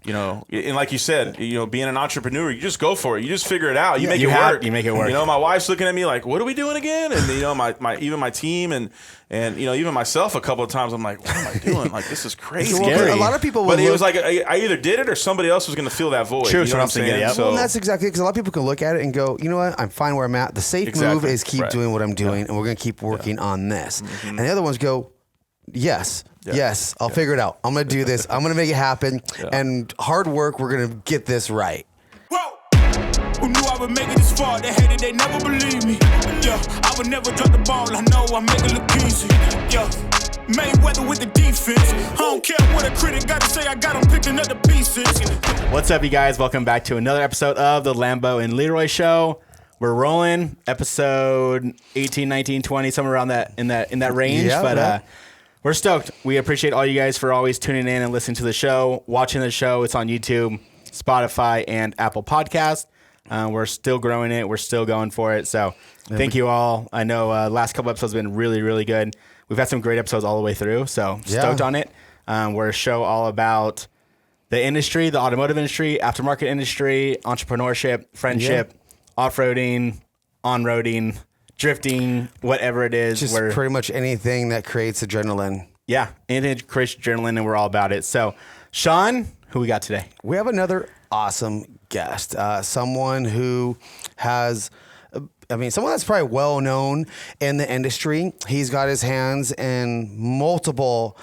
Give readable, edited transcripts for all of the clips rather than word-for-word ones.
and like you said, being an entrepreneur, you just go for it. You just figure it out. You make it work. You make it work. My wife's looking at me like, what are we doing again? And, my team and even myself a couple of times, I'm like, what am I doing? Like, this is crazy. Well, a lot of people But it was like, I either did it or somebody else was going to fill that void. True, you know what I'm saying? Yep. Well, that's exactly because a lot of people can look at it and go, you know what, I'm fine where I'm at. The safe move is keep doing what I'm doing, and we're going to keep working on this. Mm-hmm. And the other ones go, yes, I'll figure it out. I'm going to do this. I'm going to make it happen. Yeah. And hard work, we're going to get this right. Whoa. Who knew I would make it this far? They hated, they never believe me. Yeah, I would never drop the ball. I know I make it look easy. Yeah, Mayweather with the defense. I don't care what a critic got to say. I got them picking up the pieces. What's up, you guys? Welcome back to another episode of the Lambo and Leroy Show. We're rolling episode 18, 19, 20, somewhere around that in that range. We're stoked. We appreciate all you guys for always tuning in and listening to the show, watching the show. It's on YouTube, Spotify, and Apple Podcasts. We're still growing it. We're still going for it. So thank you all. I know last couple episodes have been really, really good. We've had some great episodes all the way through. So stoked on it. We're a show all about the industry, the automotive industry, aftermarket industry, entrepreneurship, friendship, off-roading, on-roading, drifting, whatever it is. Just pretty much anything that creates adrenaline. Yeah, anything that creates adrenaline, and we're all about it. So, Shaun, who we got today? We have another awesome guest, someone who has... someone that's probably well known in the industry. He's got his hands in multiple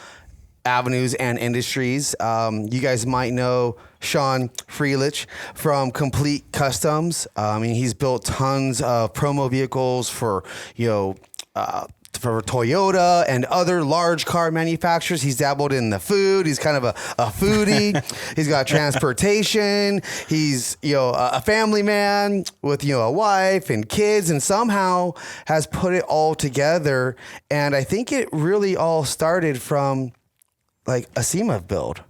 avenues and industries. You guys might know Shaun Freilich from Complete Customs. He's built tons of promo vehicles for Toyota and other large car manufacturers. He's dabbled in the food. He's kind of a foodie. He's got transportation. He's, a family man with, a wife and kids, and somehow has put it all together. And I think it really all started from like a SEMA build.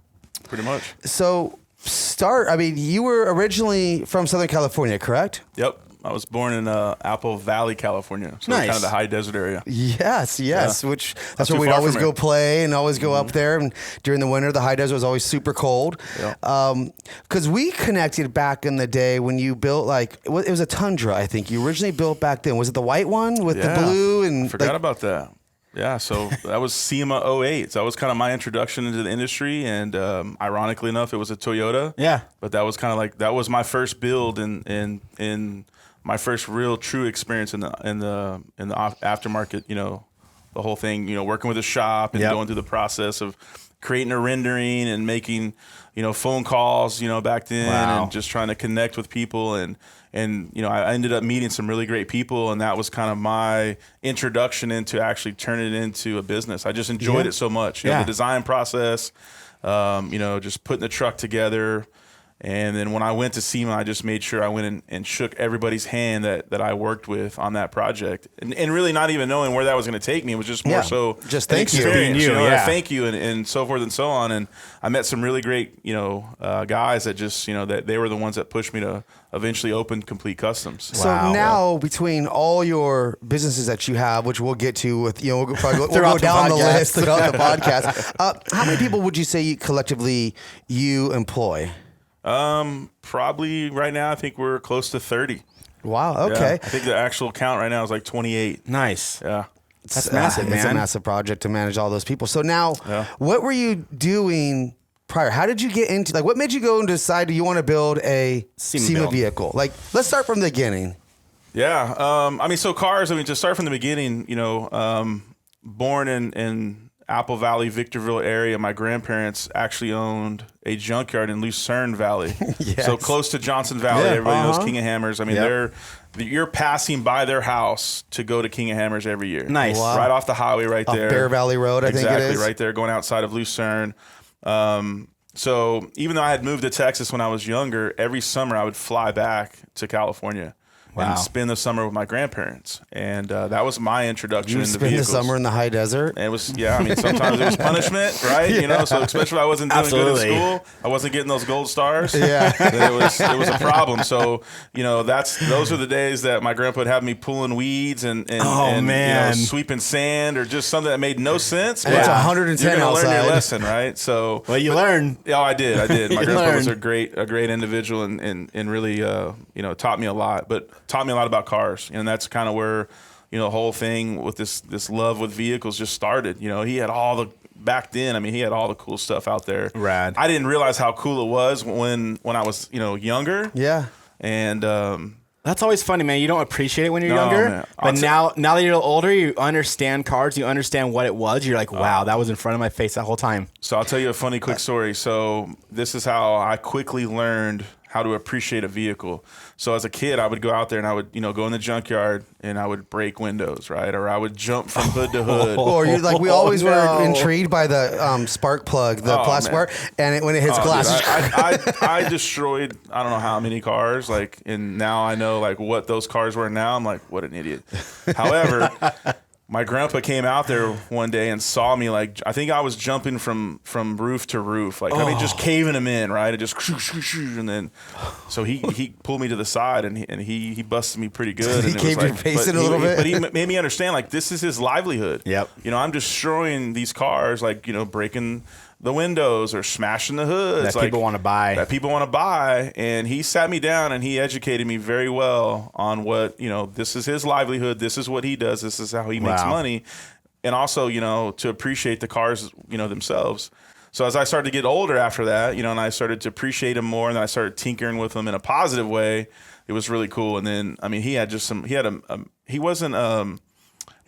Pretty much. So you were originally from Southern California, correct? Yep. I was born in Apple Valley, California. So kind of the high desert area. Yes. Which that's where we'd always go play and always go up there. And during the winter, the high desert was always super cold. Because we connected back in the day when you built it was a Tundra, I think. You originally built back then. Was it the white one with the blue? And forgot about that. Yeah, so that was SEMA 08. So that was kind of my introduction into the industry, and ironically enough, it was a Toyota. Yeah, but that was kind of that was my first build in my first real true experience in the aftermarket. The whole thing. Working with a shop and going through the process of creating a rendering and making phone calls. Back then, and just trying to connect with people and I ended up meeting some really great people, and that was kind of my introduction into actually turning it into a business. I just enjoyed it so much. The design process, just putting the truck together. And then when I went to SEMA, I just made sure I went and shook everybody's hand that I worked with on that project. And really not even knowing where that was going to take me. It was just more so just an thank experience, you. Thank you and so forth and so on. And I met some really great, guys that just, that they were the ones that pushed me to eventually open Complete Customs. So now between all your businesses that you have, which we'll get to with, we'll go down the list throughout the podcast. How many people would you say collectively you employ? Probably right now, I think we're close to 30. Wow. Okay. Yeah, I think the actual count right now is like 28. Nice. Yeah. That's massive, man. It's a massive project to manage all those people. So now, what were you doing prior? How did you get into, what made you go and decide you want to build a SEMA vehicle? Let's start from the beginning. Yeah. So cars, to start from the beginning, born in Apple Valley, Victorville area. My grandparents actually owned a junkyard in Lucerne Valley. Yes. So close to Johnson Valley. Everybody knows King of Hammers. You're passing by their house to go to King of Hammers every year. Nice. Wow. Right off the highway right there. Bear Valley Road, I think it is. Exactly, right there, going outside of Lucerne. So even though I had moved to Texas when I was younger, every summer I would fly back to California. and spend the summer with my grandparents. And that was my introduction into spend vehicles. the summer in the high desert? And it was, I mean, sometimes it was punishment, right? You know, so especially if I wasn't doing good in school, I wasn't getting those gold stars. Yeah. Then it was a problem. So, you know, those are the days that my grandpa would have me pulling weeds and you know, sweeping sand or just something that made no sense. And it's 110 you're gonna outside. learn your lesson, right? So, you learned. Yeah, I did. My grandpa was learned. a great individual and really, you know, taught me a lot, but taught me a lot about cars. And that's kind of where, you know, the whole thing with this love with vehicles just started. You know, he had back then, I mean, he had all the cool stuff out there. Rad. I didn't realize how cool it was when I was, you know, younger. Yeah. And that's always funny, man. You don't appreciate it when you're younger, man. but now that you're older, you understand cars. You understand what it was. You're like, wow, that was in front of my face that whole time. So I'll tell you a funny quick story. So this is how I quickly learned how to appreciate a vehicle. So as a kid, I would go out there and I would, you know, go in the junkyard and I would break windows, right? Or I would jump from hood to hood. Or you we always were intrigued by the spark plug, the plastic spark, and when it hits glass. Dude, I destroyed I don't know how many cars, like, and now I know like what those cars were. Now I'm like, what an idiot. However, my grandpa came out there one day and saw me, like, I think I was jumping from roof to roof, like, I mean, just caving him in, right? It just, and then, so he pulled me to the side and he busted me pretty good. He and caved your face in a little bit? But he made me understand, like, this is his livelihood. Yep. You know, I'm destroying these cars, like, you know, breaking the windows or smashing the hoods That people want to buy. And he sat me down and he educated me very well on what, you know, this is his livelihood. This is what he does. This is how he makes money. And also, you know, to appreciate the cars, you know, themselves. So as I started to get older after that, you know, and I started to appreciate them more and then I started tinkering with them in a positive way, it was really cool. And then, I mean, he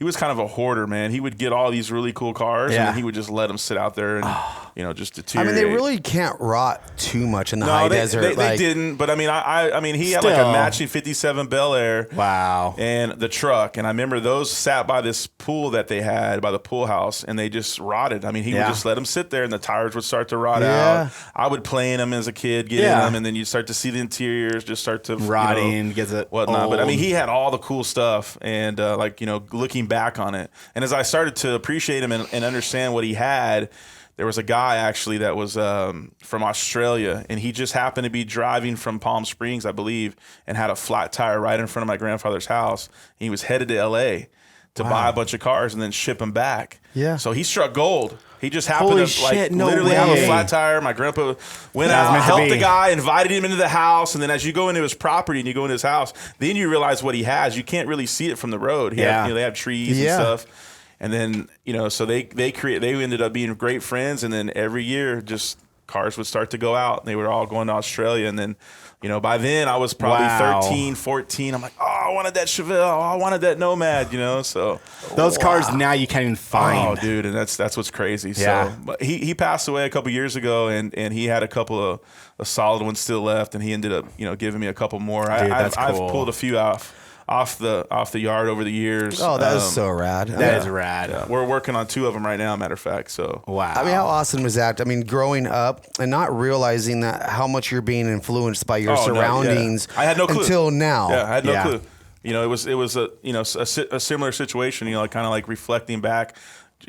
was kind of a hoarder, man. He would get all these really cool cars, and then he would just let them sit out there and, you know, just deteriorate. I mean, they really can't rot too much in the high desert. They didn't. But I mean, he had like a matching '57 Bel Air. Wow. And the truck, and I remember those sat by this pool that they had by the pool house, and they just rotted. I mean, he would just let them sit there, and the tires would start to rot out. I would play in them as a kid, get in them, and then you start to see the interiors just start to rotting, gets it whatnot. old. But I mean, he had all the cool stuff, and like, you know, looking back on it, and as I started to appreciate him and understand what he had, there was a guy actually that was from Australia, and he just happened to be driving from Palm Springs, I believe, and had a flat tire right in front of my grandfather's house. He was headed to L.A. to buy a bunch of cars and then ship them back. Yeah. So he struck gold. He just happened to literally have a flat tire. My grandpa went out, helped the guy, invited him into the house, and then as you go into his property and you go into his house, then you realize what he has. You can't really see it from the road. They have trees and stuff. And then, you know, so they ended up being great friends, and then every year just cars would start to go out, and they were all going to Australia. And then, you know, by then I was probably 13, 14. I'm like, oh, I wanted that Chevelle. Oh, I wanted that Nomad, you know. So those cars now you can't even find. Oh, dude, and that's what's crazy. So but he passed away a couple years ago, and he had a couple of solid ones still left, and he ended up, you know, giving me a couple more. Dude, I've pulled a few off the yard over the years. Oh, that is so rad. That is rad. Yeah. We're working on 2 of them right now, matter of fact. So wow. I mean, how awesome was that? I mean, growing up and not realizing that how much you're being influenced by your surroundings. I had no clue until now. Yeah, I had no clue. You know, it was a similar situation. You know, like kind of like reflecting back,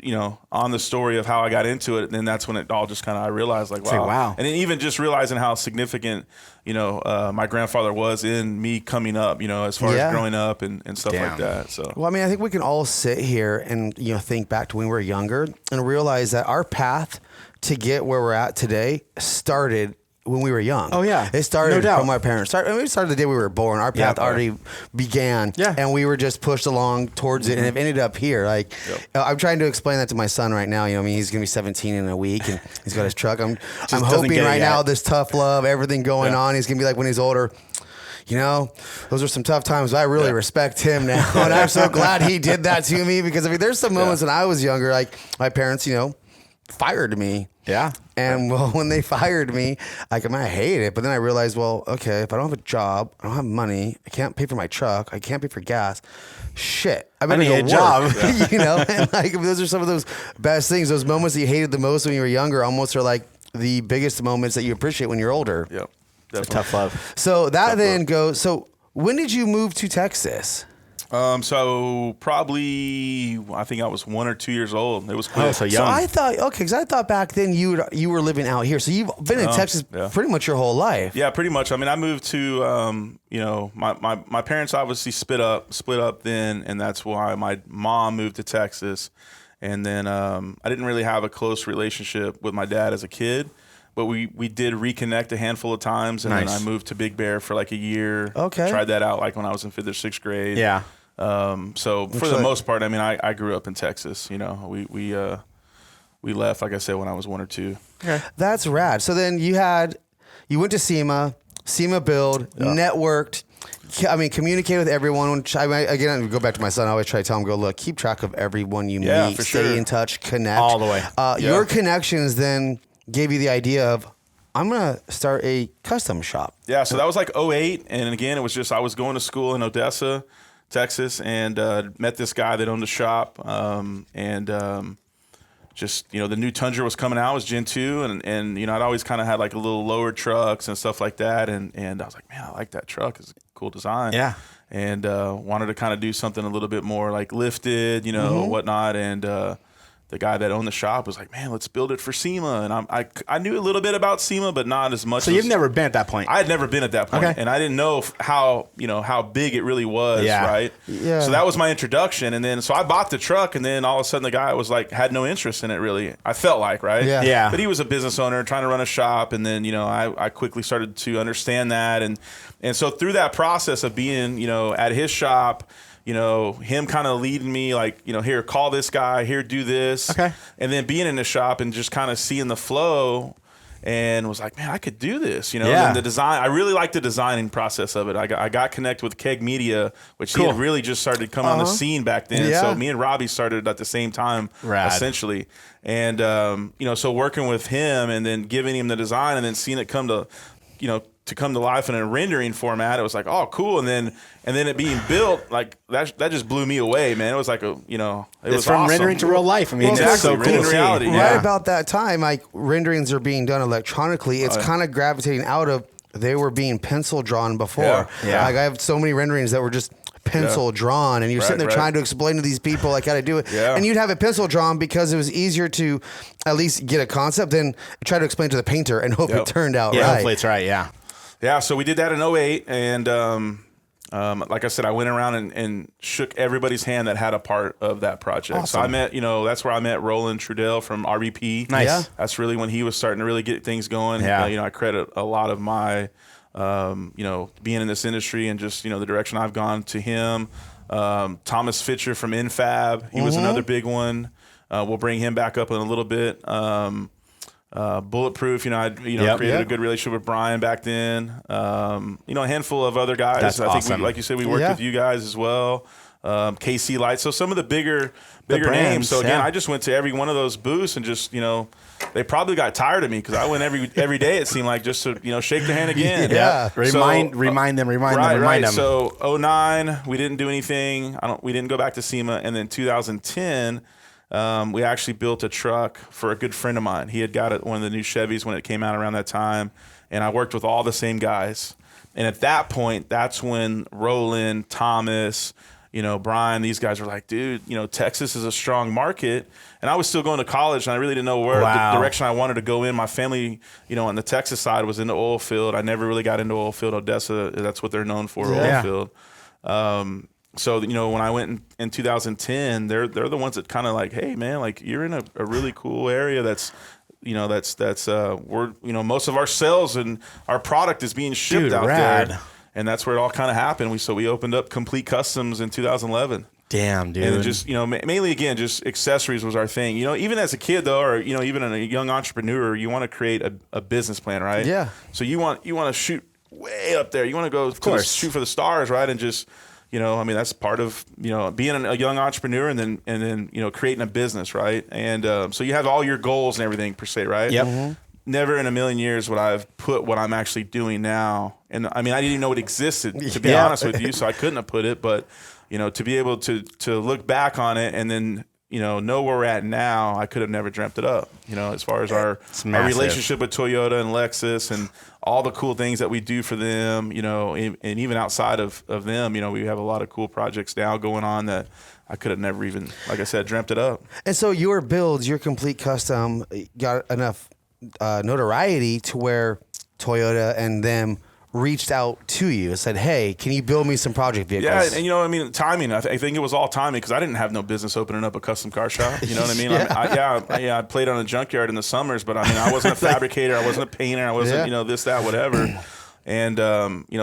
you know, on the story of how I got into it, and then that's when it all just kind of I realized like wow. And then even just realizing how significant, you know, my grandfather was in me coming up, you know, as far as growing up and stuff like that. So well, I mean, I think we can all sit here and, you know, think back to when we were younger and realize that our path to get where we're at today started when we were young. Oh yeah, it started from our parents. We started the day we were born. Our path already began, and we were just pushed along towards it, and it ended up here. Like I'm trying to explain that to my son right now. You know, I mean, he's gonna be 17 in a week, and he's got his truck. I'm hoping right now this tough love, everything going on. He's gonna be like when he's older. You know, those are some tough times. I really respect him now, and I'm so glad he did that to me because I mean, there's some moments when I was younger, like my parents, you know, fired me. Yeah. And well, when they fired me, I hate it. But then I realized, well, okay, if I don't have a job, I don't have money, I can't pay for my truck, I can't pay for gas. Shit, I better need go a job. You know, and like those are some of those best things. Those moments that you hated the most when you were younger, almost are like the biggest moments that you appreciate when you're older. Yep. It's tough love. So that then goes. So when did you move to Texas? So probably, I think I was 1 or 2 years old. It was quick. Oh, so young. So I thought, because I thought back then you were living out here. So you've been in Texas pretty much your whole life. Yeah, pretty much. I mean, I moved to, my parents obviously split up then, and that's why my mom moved to Texas. And then I didn't really have a close relationship with my dad as a kid, but we did reconnect a handful of times. And then I moved to Big Bear for like a year. Okay. Tried that out like when I was in 5th or 6th grade. Yeah. So for the most part, I mean, I grew up in Texas. You know, we left, like I said, when I was 1 or 2. Okay. That's rad. So then you went to SEMA build, networked. I mean, communicate with everyone. Again, go back to my son. I always try to tell him, look, keep track of everyone you meet, for stay sure. in touch, connect. All the way. Your connections then gave you the idea of, I'm going to start a custom shop. Yeah, so that was like 2008. And again, it was just, I was going to school in Odessa, Texas, and met this guy that owned a shop. Just, the new Tundra was coming out, it was Gen 2, and I'd always kind of had like a little lower trucks and stuff like that. And I was like, man, I like that truck. It's a cool design. Yeah. And wanted to kind of do something a little bit more like lifted, whatnot. And the guy that owned the shop was like, man, let's build it for SEMA. And I knew a little bit about SEMA, but not as much. So you've never been at that point? I had never been at that point. Okay. And I didn't know how big it really was, right? Yeah. So that was my introduction. And then, so I bought the truck, and then all of a sudden the guy was like, had no interest in it really. I felt like, right? Yeah. But he was a business owner trying to run a shop. And then, I quickly started to understand that. And so through that process of being, at his shop, him kind of leading me like, here, call this guy, here, do this. Okay. And then being in the shop and just kind of seeing the flow, and was like, man, I could do this, And the design, I really liked the designing process of it. I got connected with Keg Media, which he had really just started coming on the scene back then. Yeah. So me and Robbie started at the same time, essentially. And, so working with him and then giving him the design and then seeing it come to, come to life in a rendering format, it was like, oh, cool. And then it being built, like that just blew me away, man. It was like it was from awesome. rendering to real life. I mean, exactly. It's so cool in reality. Right about that time, like renderings are being done electronically. It's kind of gravitating out of, they were being pencil drawn before. Yeah. Like I have so many renderings that were just pencil drawn, and you're sitting there trying to explain to these people like how to do it. Yeah. And you'd have it pencil drawn because it was easier to at least get a concept than try to explain to the painter and hope it turned out right. Hopefully it's right, yeah. Yeah, so we did that in 2008, and like I said, I went around and shook everybody's hand that had a part of that project. Awesome. So I met, that's where I met Roland Trudell from RBP. Nice. Yeah. That's really when he was starting to really get things going. Yeah. I credit a lot of my, being in this industry and just, the direction I've gone to him. Thomas Fitcher from Infab, he was another big one. We'll bring him back up in a little bit. Bulletproof, I created a good relationship with Brian back then. A handful of other guys. That's I think awesome. like you said, we worked with you guys as well. KC Lights. So some of the bigger brands, names. So again, I just went to every one of those booths and just, they probably got tired of me because I went every day, it seemed like, just to, shake their hand again. Yeah. Remind them. So 2009, we didn't do anything. We didn't go back to SEMA. And then 2010, we actually built a truck for a good friend of mine. He had got one of the new Chevys when it came out around that time, and I worked with all the same guys. And at that point, that's when Roland, Thomas, Brian, these guys were like, dude, Texas is a strong market. And I was still going to college, and I really didn't know where the direction I wanted to go in. My family, on the Texas side was in the oil field. I never really got into oil field. Odessa, that's what they're known for, oil field. So, when I went in 2010, they're the ones that kind of like, hey, man, like you're in a really cool area that's, we're, most of our sales and our product is being shipped out there. And that's where it all kind of happened. We opened up Complete Customs in 2011. Damn, dude. And just, mainly, again, just accessories was our thing. Even as a kid, though, or, even a young entrepreneur, you want to create a business plan, right? Yeah. So you want to shoot way up there. You want to go shoot for the stars, right? And just... that's part of, being a young entrepreneur and then, creating a business, right? And so you have all your goals and everything per se, right? Yep. Mm-hmm. Never in a million years would I have put what I'm actually doing now. And I didn't even know it existed, to be honest with you, so I couldn't have put it. But, to be able to look back on it and then know where we're at now, I could have never dreamt it up. As far as our relationship with Toyota and Lexus and all the cool things that we do for them, and even outside of them, we have a lot of cool projects now going on that I could have never even, like I said, dreamt it up. And so your builds, your complete custom, got enough notoriety to where Toyota and them reached out to you and said, hey, can you build me some project vehicles? Yeah, and timing. I think it was all timing because I didn't have no business opening up a custom car shop. You know what I mean? I played on a junkyard in the summers, but I wasn't a fabricator. I wasn't a painter. I wasn't, this, that, whatever. And,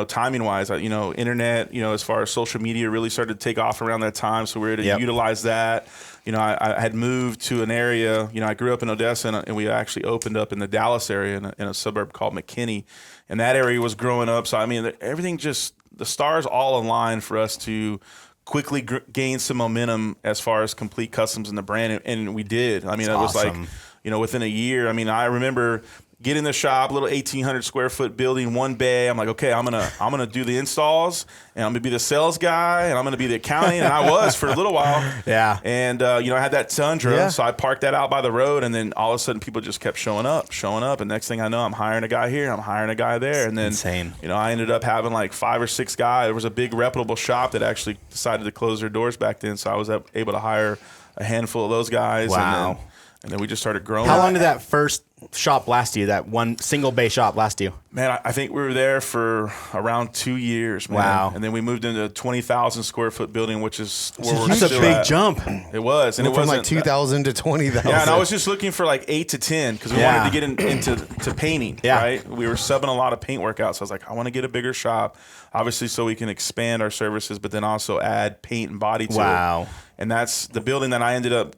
timing wise, internet, as far as social media really started to take off around that time. So we were to utilize that. I had moved to an area, I grew up in Odessa and we actually opened up in the Dallas area in a suburb called McKinney. And that area was growing up. So, everything the stars all aligned for us to quickly gain some momentum as far as complete customs in the brand. And we did. It was awesome. Like, within a year, I remember get in the shop, little 1,800 square foot building, one bay. I'm like, okay, I'm gonna do the installs, and I'm gonna be the sales guy, and I'm gonna be the accounting, and I was for a little while. Yeah. And I had that Tundra, so I parked that out by the road, and then all of a sudden people just kept showing up, and next thing I know, I'm hiring a guy here, I'm hiring a guy there, and then insane. I ended up having like 5 or 6 guys. There was a big reputable shop that actually decided to close their doors back then, so I was able to hire a handful of those guys. Wow. And then we just started growing. How long did that first shop last you? That one single bay shop last you? Man, I think we were there for around 2 years, man. Wow. And then we moved into a 20,000 square foot building, which is where we're That's still a big at. jump. It was. And it from wasn't like 2,000 to 20,000. Yeah, and I was just looking for like 8 to 10 because we wanted to get into painting, right? We were subbing a lot of paint work out. So I was like, I want to get a bigger shop, obviously so we can expand our services, but then also add paint and body to it. And that's the building that I ended up,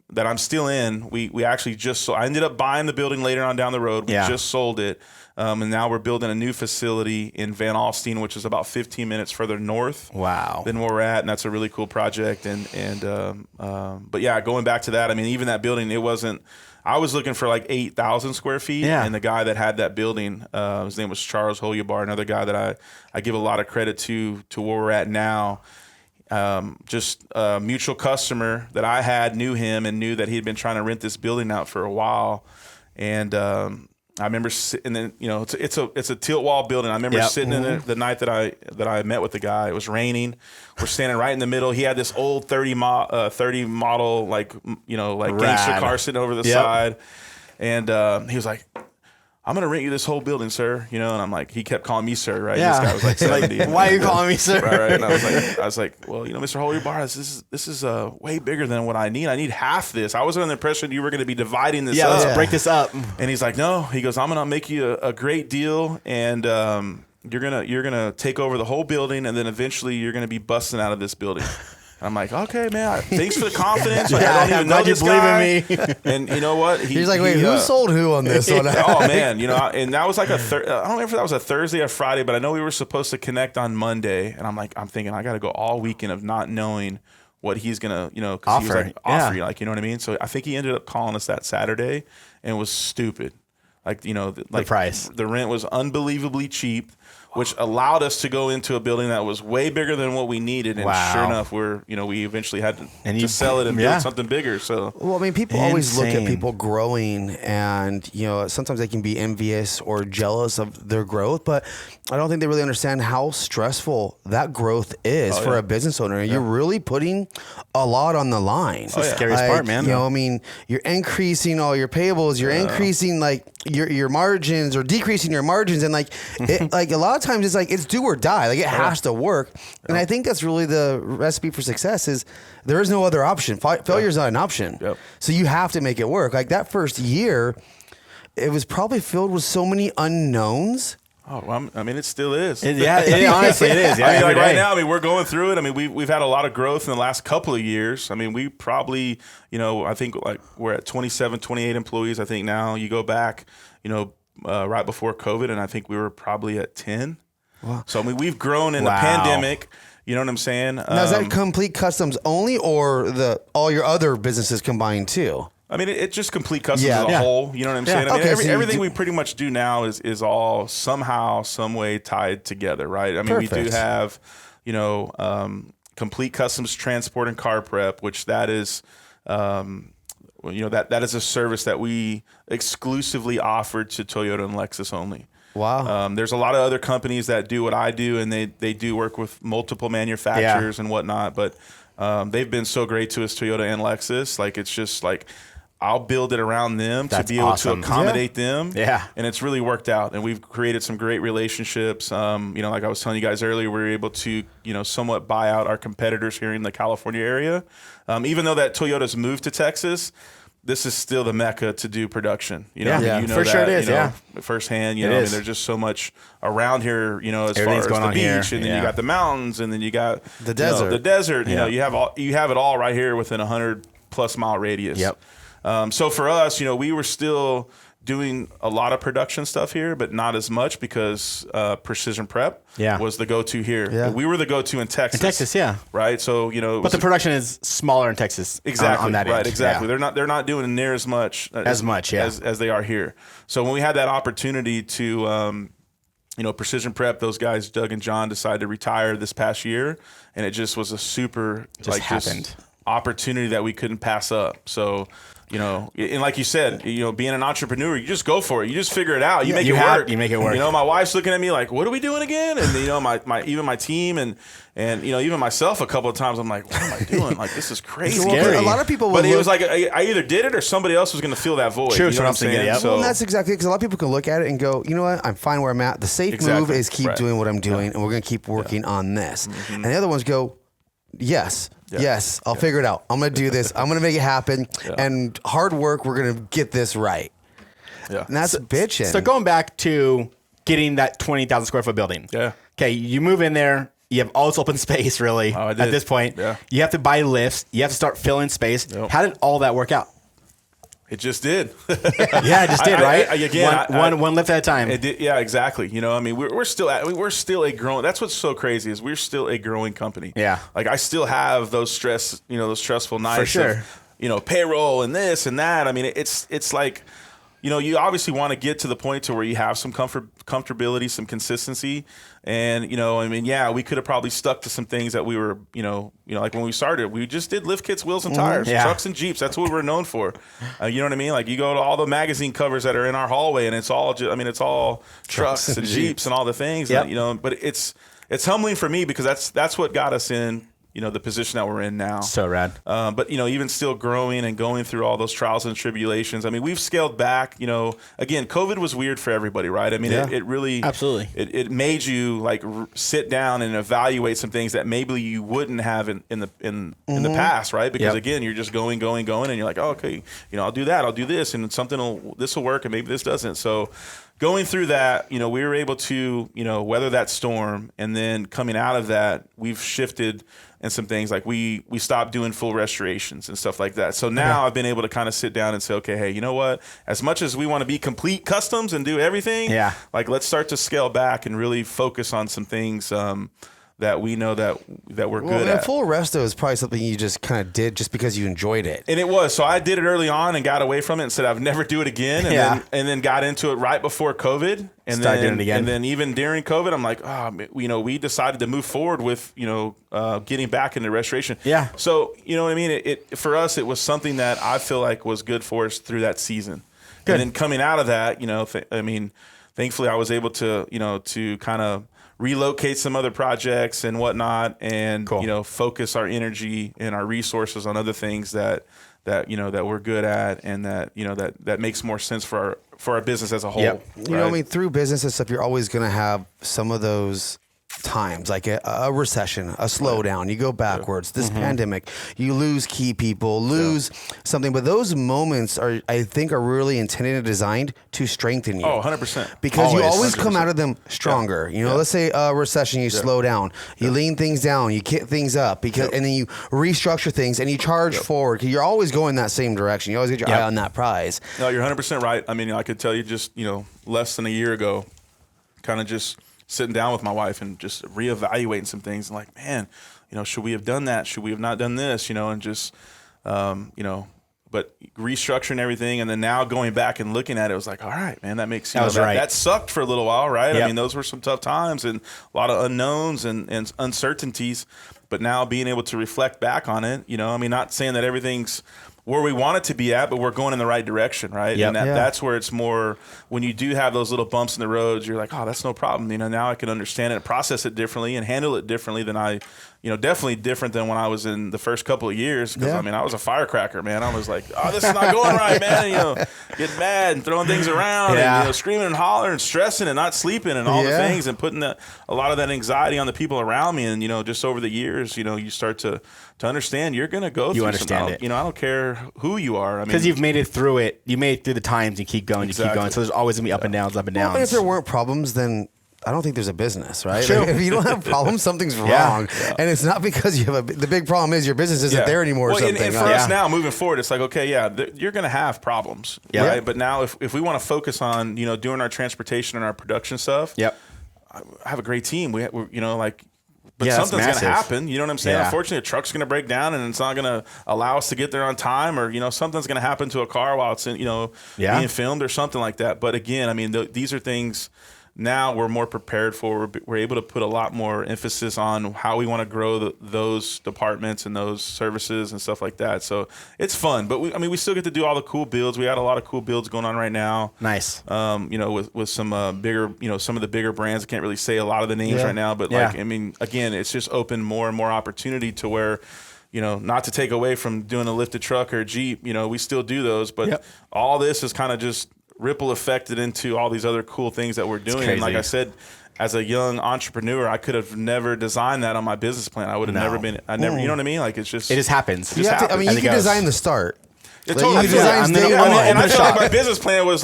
that I'm still in. We actually I ended up buying the building later on down the road. We just sold it. And now we're building a new facility in Van Alstyne, which is about 15 minutes further north than where we're at. And that's a really cool project. But yeah, going back to that, even that building, I was looking for like 8,000 square feet. Yeah. And the guy that had that building, his name was Charles Holyabar, another guy that I give a lot of credit to where we're at now. Just a mutual customer that I had knew him and knew that he had been trying to rent this building out for a while. And I remember sitting in, it's a tilt wall building. I remember sitting in it the night that I met with the guy. It was raining. We're standing right in the middle. He had this old 30 model, like gangster car sitting over the side. And he was like, I'm going to rent you this whole building, sir. And I'm like, he kept calling me sir, right? Yeah. This guy was like 70. Why are you calling me sir? Right. And I was like, well, Mr. Holyabar, this is way bigger than what I need. I need half this. I was under the impression you were going to be dividing this up. Let's break this up. And he's like, no. He goes, I'm going to make you a great deal, and you're gonna take over the whole building, and then eventually you're going to be busting out of this building. I'm like, okay, man. Thanks for the confidence. Like, I don't even know this guy. In me. And you know what? He's like, wait, who sold who on this one? Oh man, and that was like I don't know if that was a Thursday or Friday, but I know we were supposed to connect on Monday, and I'm thinking I got to go all weekend of not knowing what he's gonna, because he was like offer, like, you know what I mean. So I think he ended up calling us that Saturday, and it was stupid. Like, the price, the rent was unbelievably cheap, which allowed us to go into a building that was way bigger than what we needed. And sure enough, we eventually had to sell it and build something bigger. So, well, people always look at people growing, and sometimes they can be envious or jealous of their growth, but I don't think they really understand how stressful that growth is for a business owner. You're really putting a lot on the line. It's the scariest part, man. You're increasing all your payables. You're increasing your margins or decreasing your margins, and a lot of times it's do or die. Like, it has to work. And I think that's really the recipe for success is there is no other option. Failure is not an option. Yep. So you have to make it work. Like, that first year, it was probably filled with so many unknowns. Oh, well, it still is. Honestly, it is. Yeah, right now, we're going through it. We've had a lot of growth in the last couple of years. We probably, I think we're at 27, 28 employees. I think now you go back, right before COVID, and I think we were probably at 10. Wow. So, we've grown in the pandemic. You know what I'm saying? Now, is that complete customs only, or all your other businesses combined too? It's just complete customs as a whole. You know what I'm saying? Everything we pretty much do now is all somehow, some way tied together, right? We do have, complete customs transport and car prep, which that is you know, that is a service that we exclusively offer to Toyota and Lexus only. Wow. There's a lot of other companies that do what I do, and they do work with multiple manufacturers and whatnot, but they've been so great to us, Toyota and Lexus. Like, it's just like, I'll build it around them to be able to accommodate them. Yeah. And it's really worked out. And we've created some great relationships. You know, like I was telling you guys earlier, we were able to, you know, somewhat buy out our competitors here in the California area. Even though that Toyota's moved to Texas, this is still the mecca to do production. You know, Yeah, I mean, yeah. you know For that, sure it is, you know, yeah. Firsthand, you It know, I mean, is. there's just so much around here, you know, as Everything's far going as on the here, beach, and then yeah. you got the mountains, and then you got The desert. The desert, you Yeah. know, you have it all right here within a 100+ mile radius. Yep. So for us, you know, we were still doing a lot of production stuff here, but not as much because Precision Prep was the go-to here. Yeah. We were the go-to in Texas. In Texas, yeah. Right. So, you know, But the production is smaller in Texas. exactly On that right. end. Exactly. Yeah. They're not doing near as much As they are here. So when we had that opportunity to, you know, Precision Prep, those guys, Doug and John, decided to retire this past year, and it just was a super happened. opportunity that we couldn't pass up. So, you know, and like you said, you know, being an entrepreneur, you just go for it. You just figure it out. You make it work. You make it work. You know, my wife's looking at me like, "What are we doing again?" And you know, even my team and you know, even myself a couple of times, I'm like, "What am I doing? Like, this is crazy." Scary. A lot of people will But it look- was like I either did it or somebody else was going to fill that void. True, You know what I'm something, saying? yeah. So, Well, and that's exactly because a lot of people can look at it and go, you know what, I'm fine where I'm at. The safe move is keep Right. doing what I'm doing, and we're going to keep working on this. And the other ones go, yes, I'll figure it out. I'm going to do this. I'm going to make it happen. And hard work, we're going to get this right. yeah. And that's bitching. So going back to getting that 20,000 square foot building. Yeah. Okay, you move in there. You have all this open space, really, I at did. this point. Yeah. You have to buy lifts. You have to start filling space. Yep. How did all that work out? It just did. Yeah, it just did, right? One lift at a time. It did, yeah, exactly. You know, I mean, we're still a growing. That's what's so crazy is we're still a growing company. Yeah. Like I still have those stressful nights. For sure. Of, you know, payroll and this and that. I mean, it's like, you know, you obviously want to get to the point to where you have some comfortability, some consistency. And, you know, I mean, yeah, we could have probably stuck to some things that we were, you know, like when we started, we just did lift kits, wheels, and tires, Yeah. trucks and Jeeps. That's what we were known for. You know what I mean? Like you go to all the magazine covers that are in our hallway and it's all, it's all trucks and Jeeps and all the things, Yep. and, you know, but it's humbling for me because that's what got us in, you know, the position that we're in now. So rad. But, you know, even still growing and going through all those trials and tribulations. I mean, we've scaled back, you know, again, COVID was weird for everybody, right? I mean, it really, Absolutely. it made you like sit down and evaluate some things that maybe you wouldn't have in the past, right? Because Yep. again, you're just going, and you're like, oh, okay, you know, I'll do that, I'll do this, and this will work, and maybe this doesn't. So going through that, you know, we were able to, you know, weather that storm, and then coming out of that, we've shifted and some things like we stopped doing full restorations and stuff like that. So now I've been able to kind of sit down and say, okay, hey, you know what? As much as we want to be complete customs and do everything, like let's start to scale back and really focus on some things that we know that we're good at. Full resto is probably something you just kind of did just because you enjoyed it. And it was. So I did it early on and got away from it and said I'd never do it again. And then got into it right before COVID. And Started doing it again. And then even during COVID, I'm like, you know, we decided to move forward with, you know, getting back into restoration. Yeah. So, you know what I mean? It for us, it was something that I feel like was good for us through that season. Good. And then coming out of that, you know, thankfully I was able to, you know, to kind of relocate some other projects and whatnot, and you know, focus our energy and our resources on other things that you know that we're good at, and that you know that makes more sense for our business as a whole. Yep. You know, I mean, through business and stuff, you're always going to have some of those times, like a recession, a slowdown. You go backwards. This pandemic, you lose key people, lose something. But those moments I think, are really intended and designed to strengthen you. Oh, 100%. Because you always 100%. come out of them stronger. You know, let's say a recession, you slow down, you lean things down, you kick things up, and then you restructure things and you charge forward. You're always going that same direction. You always get your eye on that prize. No, you're 100% right. I mean, I could tell you just, you know, less than a year ago, kind of just sitting down with my wife and just reevaluating some things, and like, man, you know, should we have done that? Should we have not done this? You know, and just, you know, but restructuring everything, and then now going back and looking at it, was like, all right, man, that makes sense. That sucked for a little while, right? Yep. I mean, those were some tough times and a lot of unknowns and uncertainties. But now being able to reflect back on it, you know, I mean, not saying that everything's where we want it to be at, but we're going in the right direction, right? Yep. And that's where it's more, when you do have those little bumps in the roads, you're like, oh, that's no problem. Now I can understand it, process it differently, and handle it differently than I, definitely different than when I was in the first couple of years. Because I was a firecracker, man. I was like, oh, this is not going right, man. Getting mad and throwing things around and screaming and hollering and stressing and not sleeping and all the things, and putting a lot of that anxiety on the people around me. And just over the years, you start to understand you're going to go through. You understand it. I don't care who you are. Because you've made it through it. You made it through the times. You keep going. You keep going. So there's always going to be up and downs, up and downs. Well, if there weren't problems, then I don't think there's a business, right? True. Like, if you don't have problems, something's wrong. Yeah. And it's not because you have the big problem is your business isn't there anymore or something. And for us now, moving forward, it's like, okay, you're going to have problems, right? But now if we want to focus on, doing our transportation and our production stuff, I have a great team. But something's going to happen. You know what I'm saying? Unfortunately, a truck's going to break down and it's not going to allow us to get there on time, or, something's going to happen to a car while it's being filmed or something like that. But again, these are things now we're more prepared for. We're able to put a lot more emphasis on how we want to grow those departments and those services and stuff like that. So it's fun, but we still get to do all the cool builds. We got a lot of cool builds going on right now. Nice. With some bigger, some of the bigger brands. I can't really say a lot of the names right now, but again, it's just opened more and more opportunity to where, not to take away from doing a lifted truck or a Jeep, we still do those, but all this is kind of just ripple affected into all these other cool things that we're doing. And like I said, as a young entrepreneur, I could have never designed that on my business plan. I would have never been. You know what I mean? Like it just happens. You can design the start. It totally. And I feel like my business plan was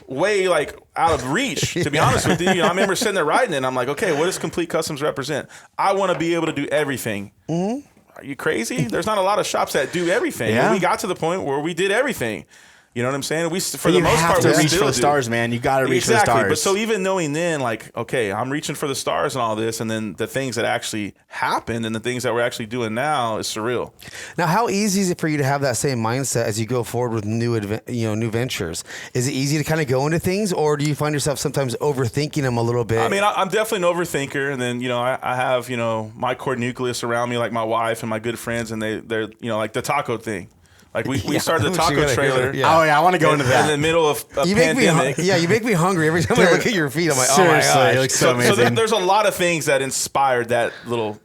way out of reach. To be honest with you, I remember sitting there writing it. And I'm like, okay, what does Complete Customs represent? I want to be able to do everything. Mm-hmm. Are you crazy? There's not a lot of shops that do everything. And we got to the point where we did everything. You know what I'm saying? For the most part, you have to reach for the stars, man. You got to reach for the stars. But so even knowing then, okay, I'm reaching for the stars and all this, and then the things that actually happened and the things that we're actually doing now is surreal. Now, how easy is it for you to have that same mindset as you go forward with new ventures? Is it easy to kind of go into things, or do you find yourself sometimes overthinking them a little bit? I'm definitely an overthinker, and then I have my core nucleus around me, like my wife and my good friends, and they're like the taco thing. Like we started the taco trailer. Yeah. Oh yeah, I want to go into that in the middle of a pandemic. You make me hungry every time I look at your feet. I'm like, seriously, oh my gosh, it looks so amazing. So there's a lot of things that inspired that little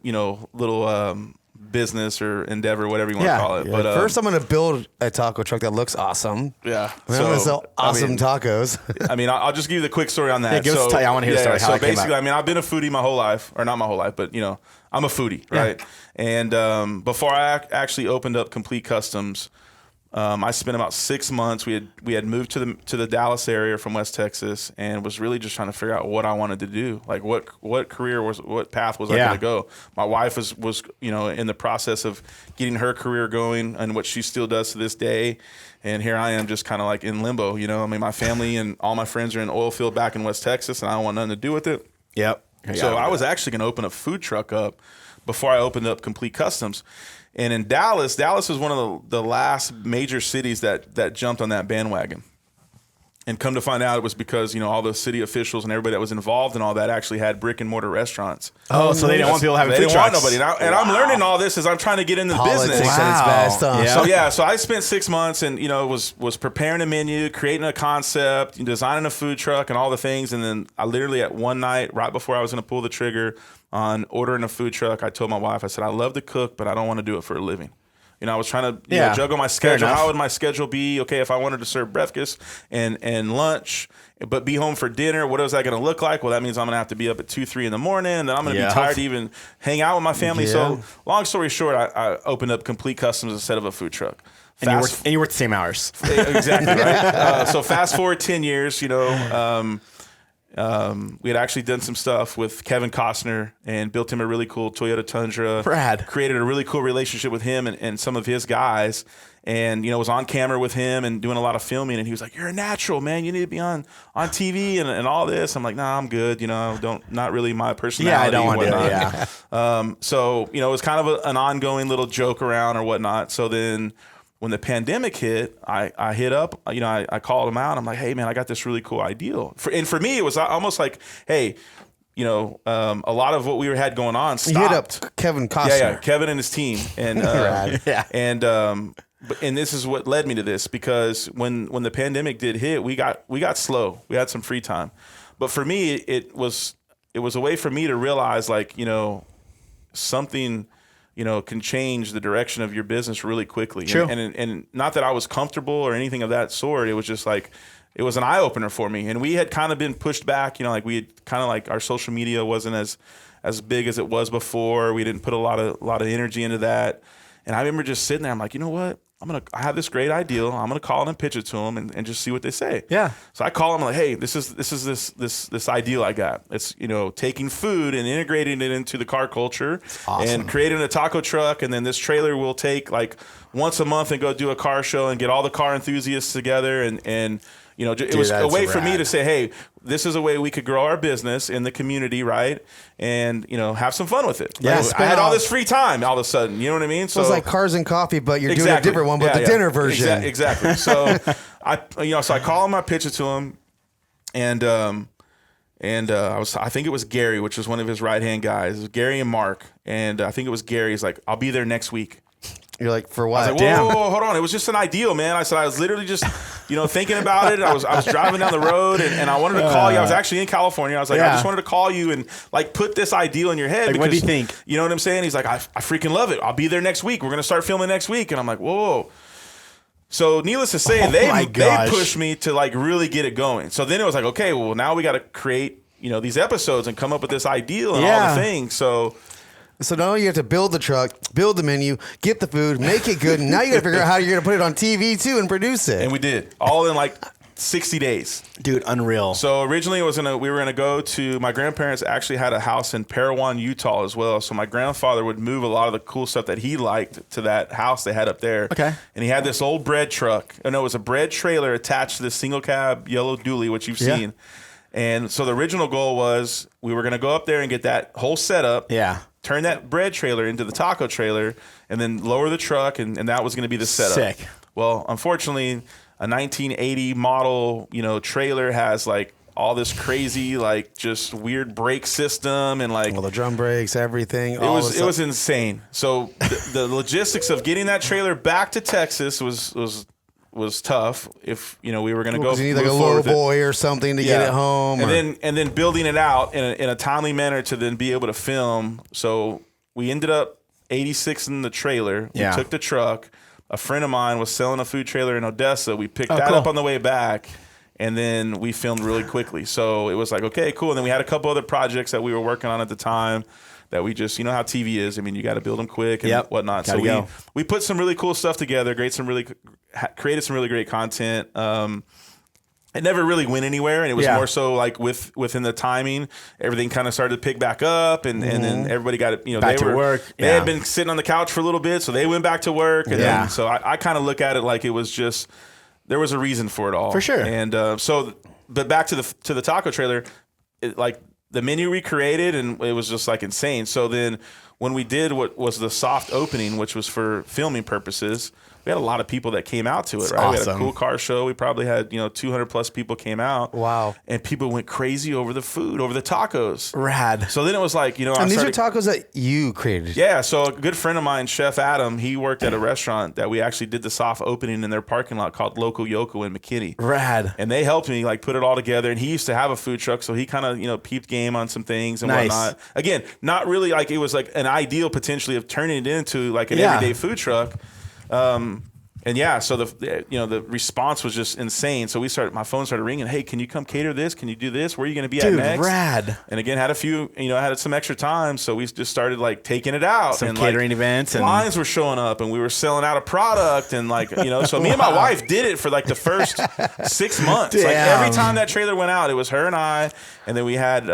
business or endeavor, whatever you want to call it. But first, I'm going to build a taco truck that looks awesome. Yeah, I'm going to sell awesome tacos. I'll just give you the quick story on that. Yeah, give us I want to hear the story. So basically, I've been a foodie my whole life, or not my whole life, but I'm a foodie, right? And before I actually opened up Complete Customs, I spent about 6 months. We had moved to the Dallas area from West Texas, and was really just trying to figure out what I wanted to do, like what path was I going to go. My wife was in the process of getting her career going, and what she still does to this day. And here I am, just kind of like in limbo. My family and all my friends are in oil field back in West Texas, and I don't want nothing to do with it. Yep. So I was actually going to open a food truck up before I opened up Complete Customs. And in Dallas was one of the last major cities that jumped on that bandwagon. And come to find out, it was because all the city officials and everybody that was involved in all that actually had brick and mortar restaurants. Oh, so they didn't want people having food trucks. They didn't want nobody. And I'm learning all this as I'm trying to get into the business. At its best. So I spent 6 months and was preparing a menu, creating a concept, designing a food truck, and all the things. And then I literally at one night, right before I was going to pull the trigger on ordering a food truck, I told my wife, I said, I love to cook, but I don't want to do it for a living. I was trying to juggle my schedule. How would my schedule be? Okay, if I wanted to serve breakfast and lunch, but be home for dinner, what is that going to look like? Well, that means I'm going to have to be up at 2, 3 in the morning, and then I'm going to be tired to even hang out with my family. Yeah. So long story short, I opened up Complete Customs instead of a food truck. And you worked the same hours. Exactly, right? So fast forward 10 years, we had actually done some stuff with Kevin Costner and built him a really cool Toyota Tundra. Brad. Created a really cool relationship with him and some of his guys. And, was on camera with him and doing a lot of filming. And he was like, you're a natural, man. You need to be on TV and all this. I'm like, nah, I'm good. Not really my personality. Yeah, I don't want to. Yeah. So, it was kind of an ongoing little joke around or whatnot. So then when the pandemic hit, I hit up, I called him out. I'm like, hey, man, I got this really cool idea. And for me, it was almost like, hey, a lot of what we had going on stopped. You hit up Kevin Costner. Yeah, Kevin and his team. And and this is what led me to this, because when the pandemic did hit, we got slow. We had some free time. But for me, it was a way for me to realize, like, something, can change the direction of your business really quickly. True. And not that I was comfortable or anything of that sort. It was just like, it was an eye opener for me. And we had kind of been pushed back, like we had kind of like our social media wasn't as big as it was before. We didn't put a lot of energy into that. And I remember just sitting there. I'm like, you know what? I have this great ideal. I'm gonna call and pitch it to them and just see what they say. Yeah. So I call them like, hey, this is this ideal I got. It's taking food and integrating it into the car culture, and creating a taco truck, and then this trailer will take like once a month and go do a car show and get all the car enthusiasts together and. It was a way for me to say, hey, this is a way we could grow our business in the community, right? And, have some fun with it. Yeah, I had all this free time all of a sudden. You know what I mean? So it's like Cars and Coffee, but you're doing a different one, but the dinner version. Exactly. So I call him, I pitch it to him, and I think it was Gary, which was one of his right-hand guys. It was Gary and Mark, and I think it was Gary. He's like, I'll be there next week. You're like, for what? I was like, whoa, hold on. It was just an ideal, man. I said, I was literally just, thinking about it. I was driving down the road and I wanted to call you. I was actually in California. I was like, I just wanted to call you and like put this ideal in your head. Like, what do you think? You know what I'm saying? He's like, I freaking love it. I'll be there next week. We're going to start filming next week. And I'm like, whoa. So needless to say, they pushed me to like really get it going. So then it was like, okay, well, now we got to create, these episodes and come up with this ideal and all the things. So now you have to build the truck, build the menu, get the food, make it good, and now you got to figure out how you're going to put it on TV too and produce it. And we did, all in like 60 days. Dude, unreal. So originally we were gonna go to, my grandparents actually had a house in Parowan, Utah as well. So my grandfather would move a lot of the cool stuff that he liked to that house they had up there. Okay. And he had this old bread truck. It was a bread trailer attached to this single cab yellow dually, which you've seen. And so the original goal was we were gonna go up there and get that whole setup. Yeah. Turn that bread trailer into the taco trailer, and then lower the truck, and that was going to be the setup. Sick. Well, unfortunately, a 1980 model, trailer has like all this crazy, like just weird brake system and like the drum brakes, everything. It was insane. So the logistics of getting that trailer back to Texas was tough. If we were going to go, you need like a little boy or something to get it home, and then building it out in a timely manner to then be able to film. So we ended up 86 in the trailer. We took the truck. A friend of mine was selling a food trailer in Odessa. We picked that up on the way back, and then we filmed really quickly. So it was like, okay, cool. And then we had a couple other projects that we were working on at the time. That we just, how TV is. I mean, you got to build them quick and whatnot. So we put some really cool stuff together, created some really great content. It never really went anywhere, and it was more so like within the timing, everything kind of started to pick back up, and then everybody got it. Back to work. They had been sitting on the couch for a little bit, so they went back to work, and then so I kind of look at it like it was just there was a reason for it all, for sure. And but back to the taco trailer, the menu we created, and it was just like insane. So then when we did what was the soft opening, which was for filming purposes, we had a lot of people that came out to it, right? Awesome. We had a cool car show. We probably had, 200 plus people came out. Wow. And people went crazy over the food, over the tacos. Rad. So then it was like, and these are tacos that you created. Yeah. So a good friend of mine, Chef Adam, he worked at a restaurant that we actually did the soft opening in their parking lot called Loco Yoko in McKinney. Rad. And they helped me put it all together. And he used to have a food truck, so he kind of, peeped game on some things and whatnot. Again, not really it was like an ideal potentially of turning it into an everyday food truck. And so the response was just insane. So my phone started ringing. Hey, can you come cater this? Can you do this? Where are you going to be at next? Rad. And again, had a few, had some extra time. So we just started taking it out. Some catering events. And lines were showing up and we were selling out a product. And so me and my wife did it for the first 6 months. Damn. Every time that trailer went out, it was her and I. And then we had,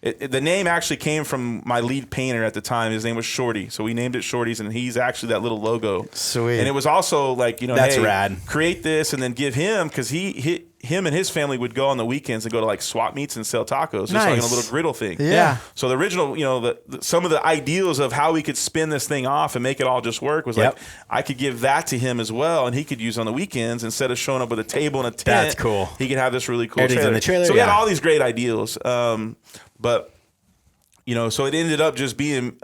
the name actually came from my lead painter at the time. His name was Shorty. So we named it Shorty's, and he's actually that little logo. Sweet. And it was also that's rad. Create this and then give him, because him and his family would go on the weekends and go to swap meets and sell tacos. Just a little griddle thing. Yeah. So the original, some of the ideals of how we could spin this thing off and make it all just work was I could give that to him as well, and he could use on the weekends instead of showing up with a table and a tent. That's cool. He could have this really cool Everything's trailer. in the trailer. So we had all these great ideals. But so it ended up just being,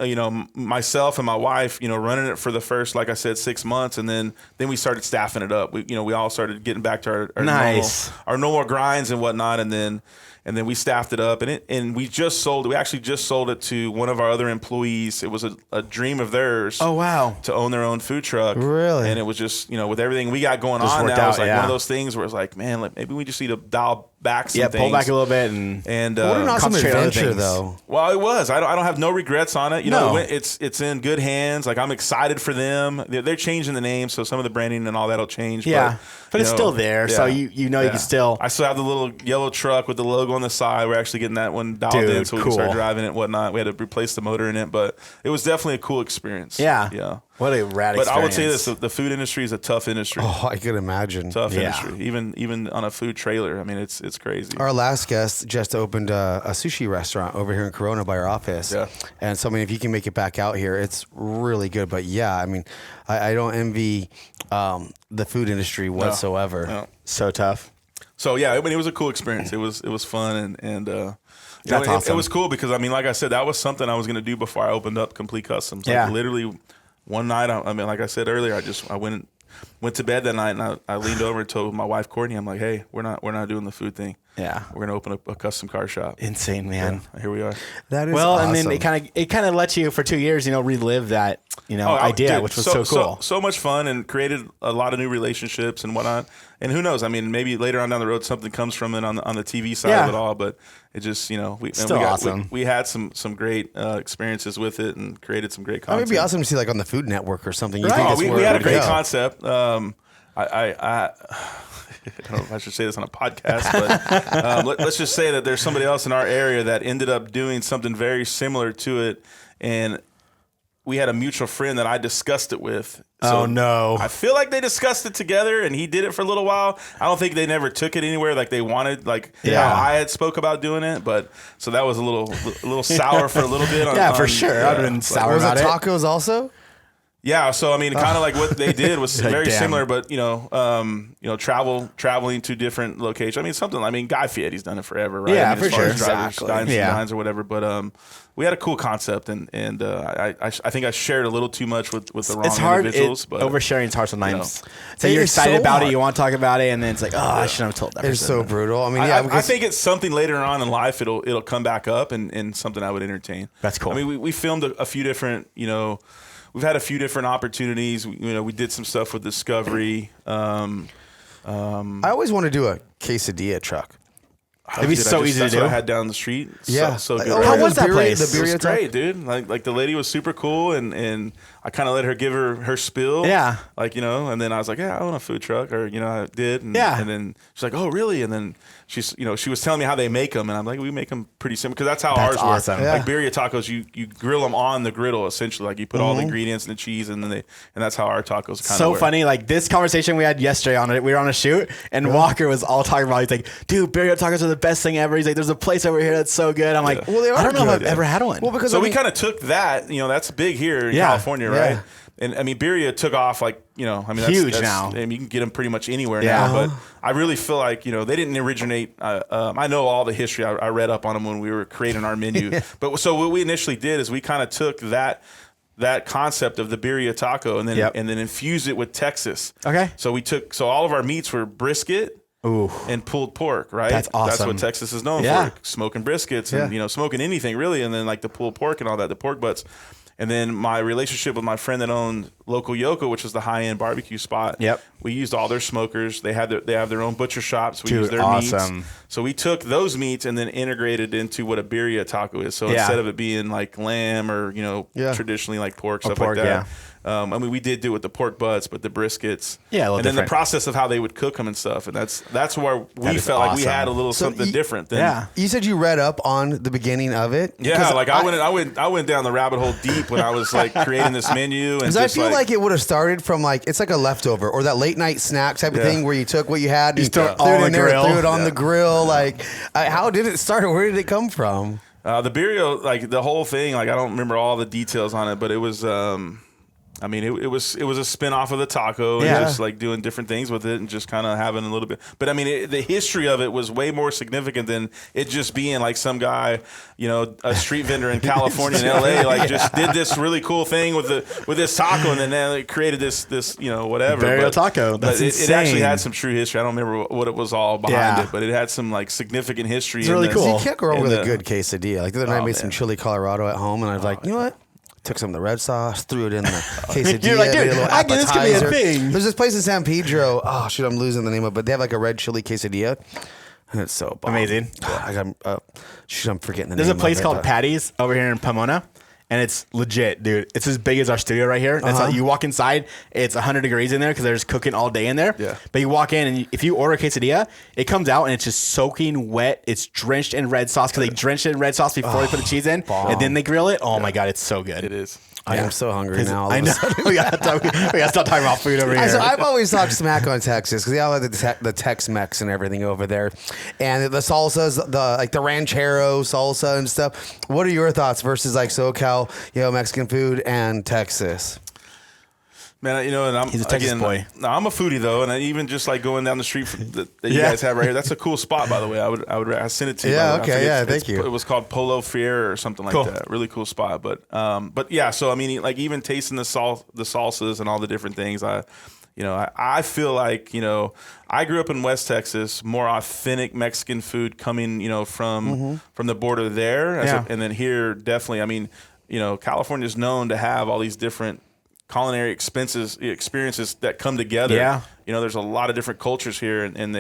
myself and my wife, running it for the first, like I said, 6 months. And then we started staffing it up. We all started getting back to our normal grinds and whatnot. And then we staffed it up, and we just sold it. We actually just sold it to one of our other employees. It was a dream of theirs. Oh, wow. To own their own food truck. Really? And it was just, with everything we got going just on worked now, out, it's like one of those things where it's like, man, maybe we just need to dial back some things. Pull back a little bit and what an awesome concentrate on other adventure, things. though. Well, it was. I don't have no regrets on it. No. It's in good hands. Like, I'm excited for them. They're changing the name, so some of the branding and all that'll change. Yeah, but it's still there, so you can still. I still have the little yellow truck with the logo on the side. We're actually getting that one dialed in, so we can start driving it and whatnot. We had to replace the motor in it, but it was definitely a cool experience. Yeah. What a rad experience. But I would say this: the food industry is a tough industry. Oh, I could imagine. Tough industry, even on a food trailer. I mean, it's crazy. Our last guest just opened a sushi restaurant over here in Corona by our office. Yeah. And so, I mean, if you can make it back out here, it's really good. But yeah, I mean, I don't envy the food industry whatsoever. No. So tough. So yeah, I mean, it was a cool experience. It was fun and That's awesome. It was cool because, I mean, like I said, that was something I was going to do before I opened up Complete Customs. Like, literally one night, I mean, like I said earlier, I went to bed that night and I leaned over and told my wife Courtney, I'm like, hey, we're not doing the food thing. Yeah, we're gonna open up a custom car shop. Insane, man. Yeah, here we are. That is awesome. And then it kind of let you for 2 years, relive that idea, which was so cool. So much fun, and created a lot of new relationships and whatnot. And who knows? I mean, maybe later on down the road something comes from it on the TV side of it all. But it just awesome. We had some great experiences with it and created some great content. It would be awesome to see like on the Food Network or something. Right. We had a great concept. I don't know if I should say this on a podcast, but let's just say that there's somebody else in our area that ended up doing something very similar to it, and we had a mutual friend that I discussed it with. So oh no! I feel like they discussed it together, and he did it for a little while. I don't think they never took it anywhere like they wanted, how I had spoke about doing it. But so that was a little sour for a little bit. For sure. I'd have been sour about it. Was it tacos also? Yeah, so I mean, kind of like what they did was very similar, but traveling to different locations. I mean, something. I mean, Guy Fieri's done it forever, right? Yeah, I mean, for sure. Exactly. Dines or whatever. But we had a cool concept, and I think I shared a little too much with the wrong individuals. But oversharing is hard sometimes. So you're excited about it, you want to talk about it, and then it's like, I shouldn't have told that. It's so brutal. I mean, I think it's something later on in life it'll come back up, and something I would entertain. That's cool. I mean, we filmed a few different, we've had a few different opportunities. We did some stuff with Discovery. I always want to do a quesadilla truck. It'd be so easy to do. That's what I had down the street. Yeah. So good. How was that place? The It was birria great, dude. Like the lady was super cool, and I kind of let her give her spill. Yeah. And then I was like, yeah, I own a food truck, or I did. And, yeah. And then she's like, oh, really? And then she was telling me how they make them, and I'm like, we make them pretty simple because that's how ours awesome. work. Yeah. Like birria tacos, you grill them on the griddle essentially. Like you put all the ingredients and the cheese, and that's how our tacos kind of so work. funny. Like this conversation we had yesterday on it, we were on a shoot, and Walker was all talking about. He's like, dude, birria tacos are the best thing ever. He's like, there's a place over here that's so good. I'm like, Well, they are I don't know good. if I've ever had one. Well, because So we kind of took that, that's big here in California, right? Yeah. And I mean, birria took off that's huge now. I mean, you can get them pretty much anywhere Yeah. now. But I really feel like, they didn't originate. I know all the history. I read up on them when we were creating our menu. But so what we initially did is we kind of took that concept of the birria taco and then infused it with Texas. Okay. So all of our meats were brisket. Ooh. And pulled pork, right? That's awesome. That's what Texas is known for, smoking briskets and smoking anything really, and then like the pulled pork and all that, the pork butts. And then my relationship with my friend that owned Local Yoko, which is the high-end barbecue spot. Yep. We used all their smokers. They have their own butcher shops. We Dude, used their awesome. meats. So we took those meats and then integrated into what a birria taco is. So instead of it being like lamb or traditionally like pork, stuff like that. Yeah. I mean, we did do it with the pork butts, but the briskets. Yeah, a little and then different. the process of how they would cook them and stuff. And that's where we is felt like we awesome. had a little something different. Than, You said you read up on the beginning of it. Yeah, like I went down the rabbit hole deep when I was like creating this menu. Because I feel like it would have started from it's like a leftover or that late night snack type of thing where you took what you had, and threw it threw it on in the there, grill. threw it on the grill. Like, how did it start? Where did it come from? The birria, like the whole thing, like I don't remember all the details on it, but it was I mean, it was a spin off of the taco, and just like doing different things with it, and just kind of having a little bit. But I mean, the history of it was way more significant than it just being like some guy, a street vendor in California and LA, like just did this really cool thing with this taco, and then it created this whatever. Burial taco. That's it actually had some true history. I don't remember what it was all behind it, but it had some like significant history. It's really cool. You can't go wrong with a good quesadilla. Like the other night, I made some chili Colorado at home, and I was like, you know what? Took some of the red sauce, threw it in the quesadilla. You're like, dude, made a little I get this could be a appetizer. thing. There's this place in San Pedro. Oh, shoot, I'm losing the name of it. But they have like a red chili quesadilla. And it's so bomb. Amazing. I'm forgetting the name. There's a place of it, called but- Patty's over here in Pomona. And it's legit, dude. It's as big as our studio right here. That's how you walk inside. It's 100 degrees in there because they're just cooking all day in there. Yeah. But you walk in, and if you order a quesadilla, it comes out and it's just soaking wet. It's drenched in red sauce because they drenched it in red sauce before they put the cheese in, and then they grill it. Oh my god, it's so good. It is. I am so hungry now. all I of a know. sudden. we gotta stop talking about food over here. So I've always talked smack on Texas because they all have the Tex-Mex and everything over there, and the salsas, the ranchero salsa and stuff. What are your thoughts versus like SoCal, Mexican food and Texas? Man, and He's a Texas boy. I'm a foodie though, and even just like going down the street that you guys have right here, that's a cool spot, by the way. I send it to you. Yeah, by the way. okay, thank you. It was called Polo Fier or something like that. Really cool spot, but yeah. So I mean, like even tasting the salsas and all the different things, I feel like I grew up in West Texas, more authentic Mexican food coming from the border there, and then here definitely. I mean, California is known to have all these different culinary experiences that come together. Yeah. There's a lot of different cultures here, and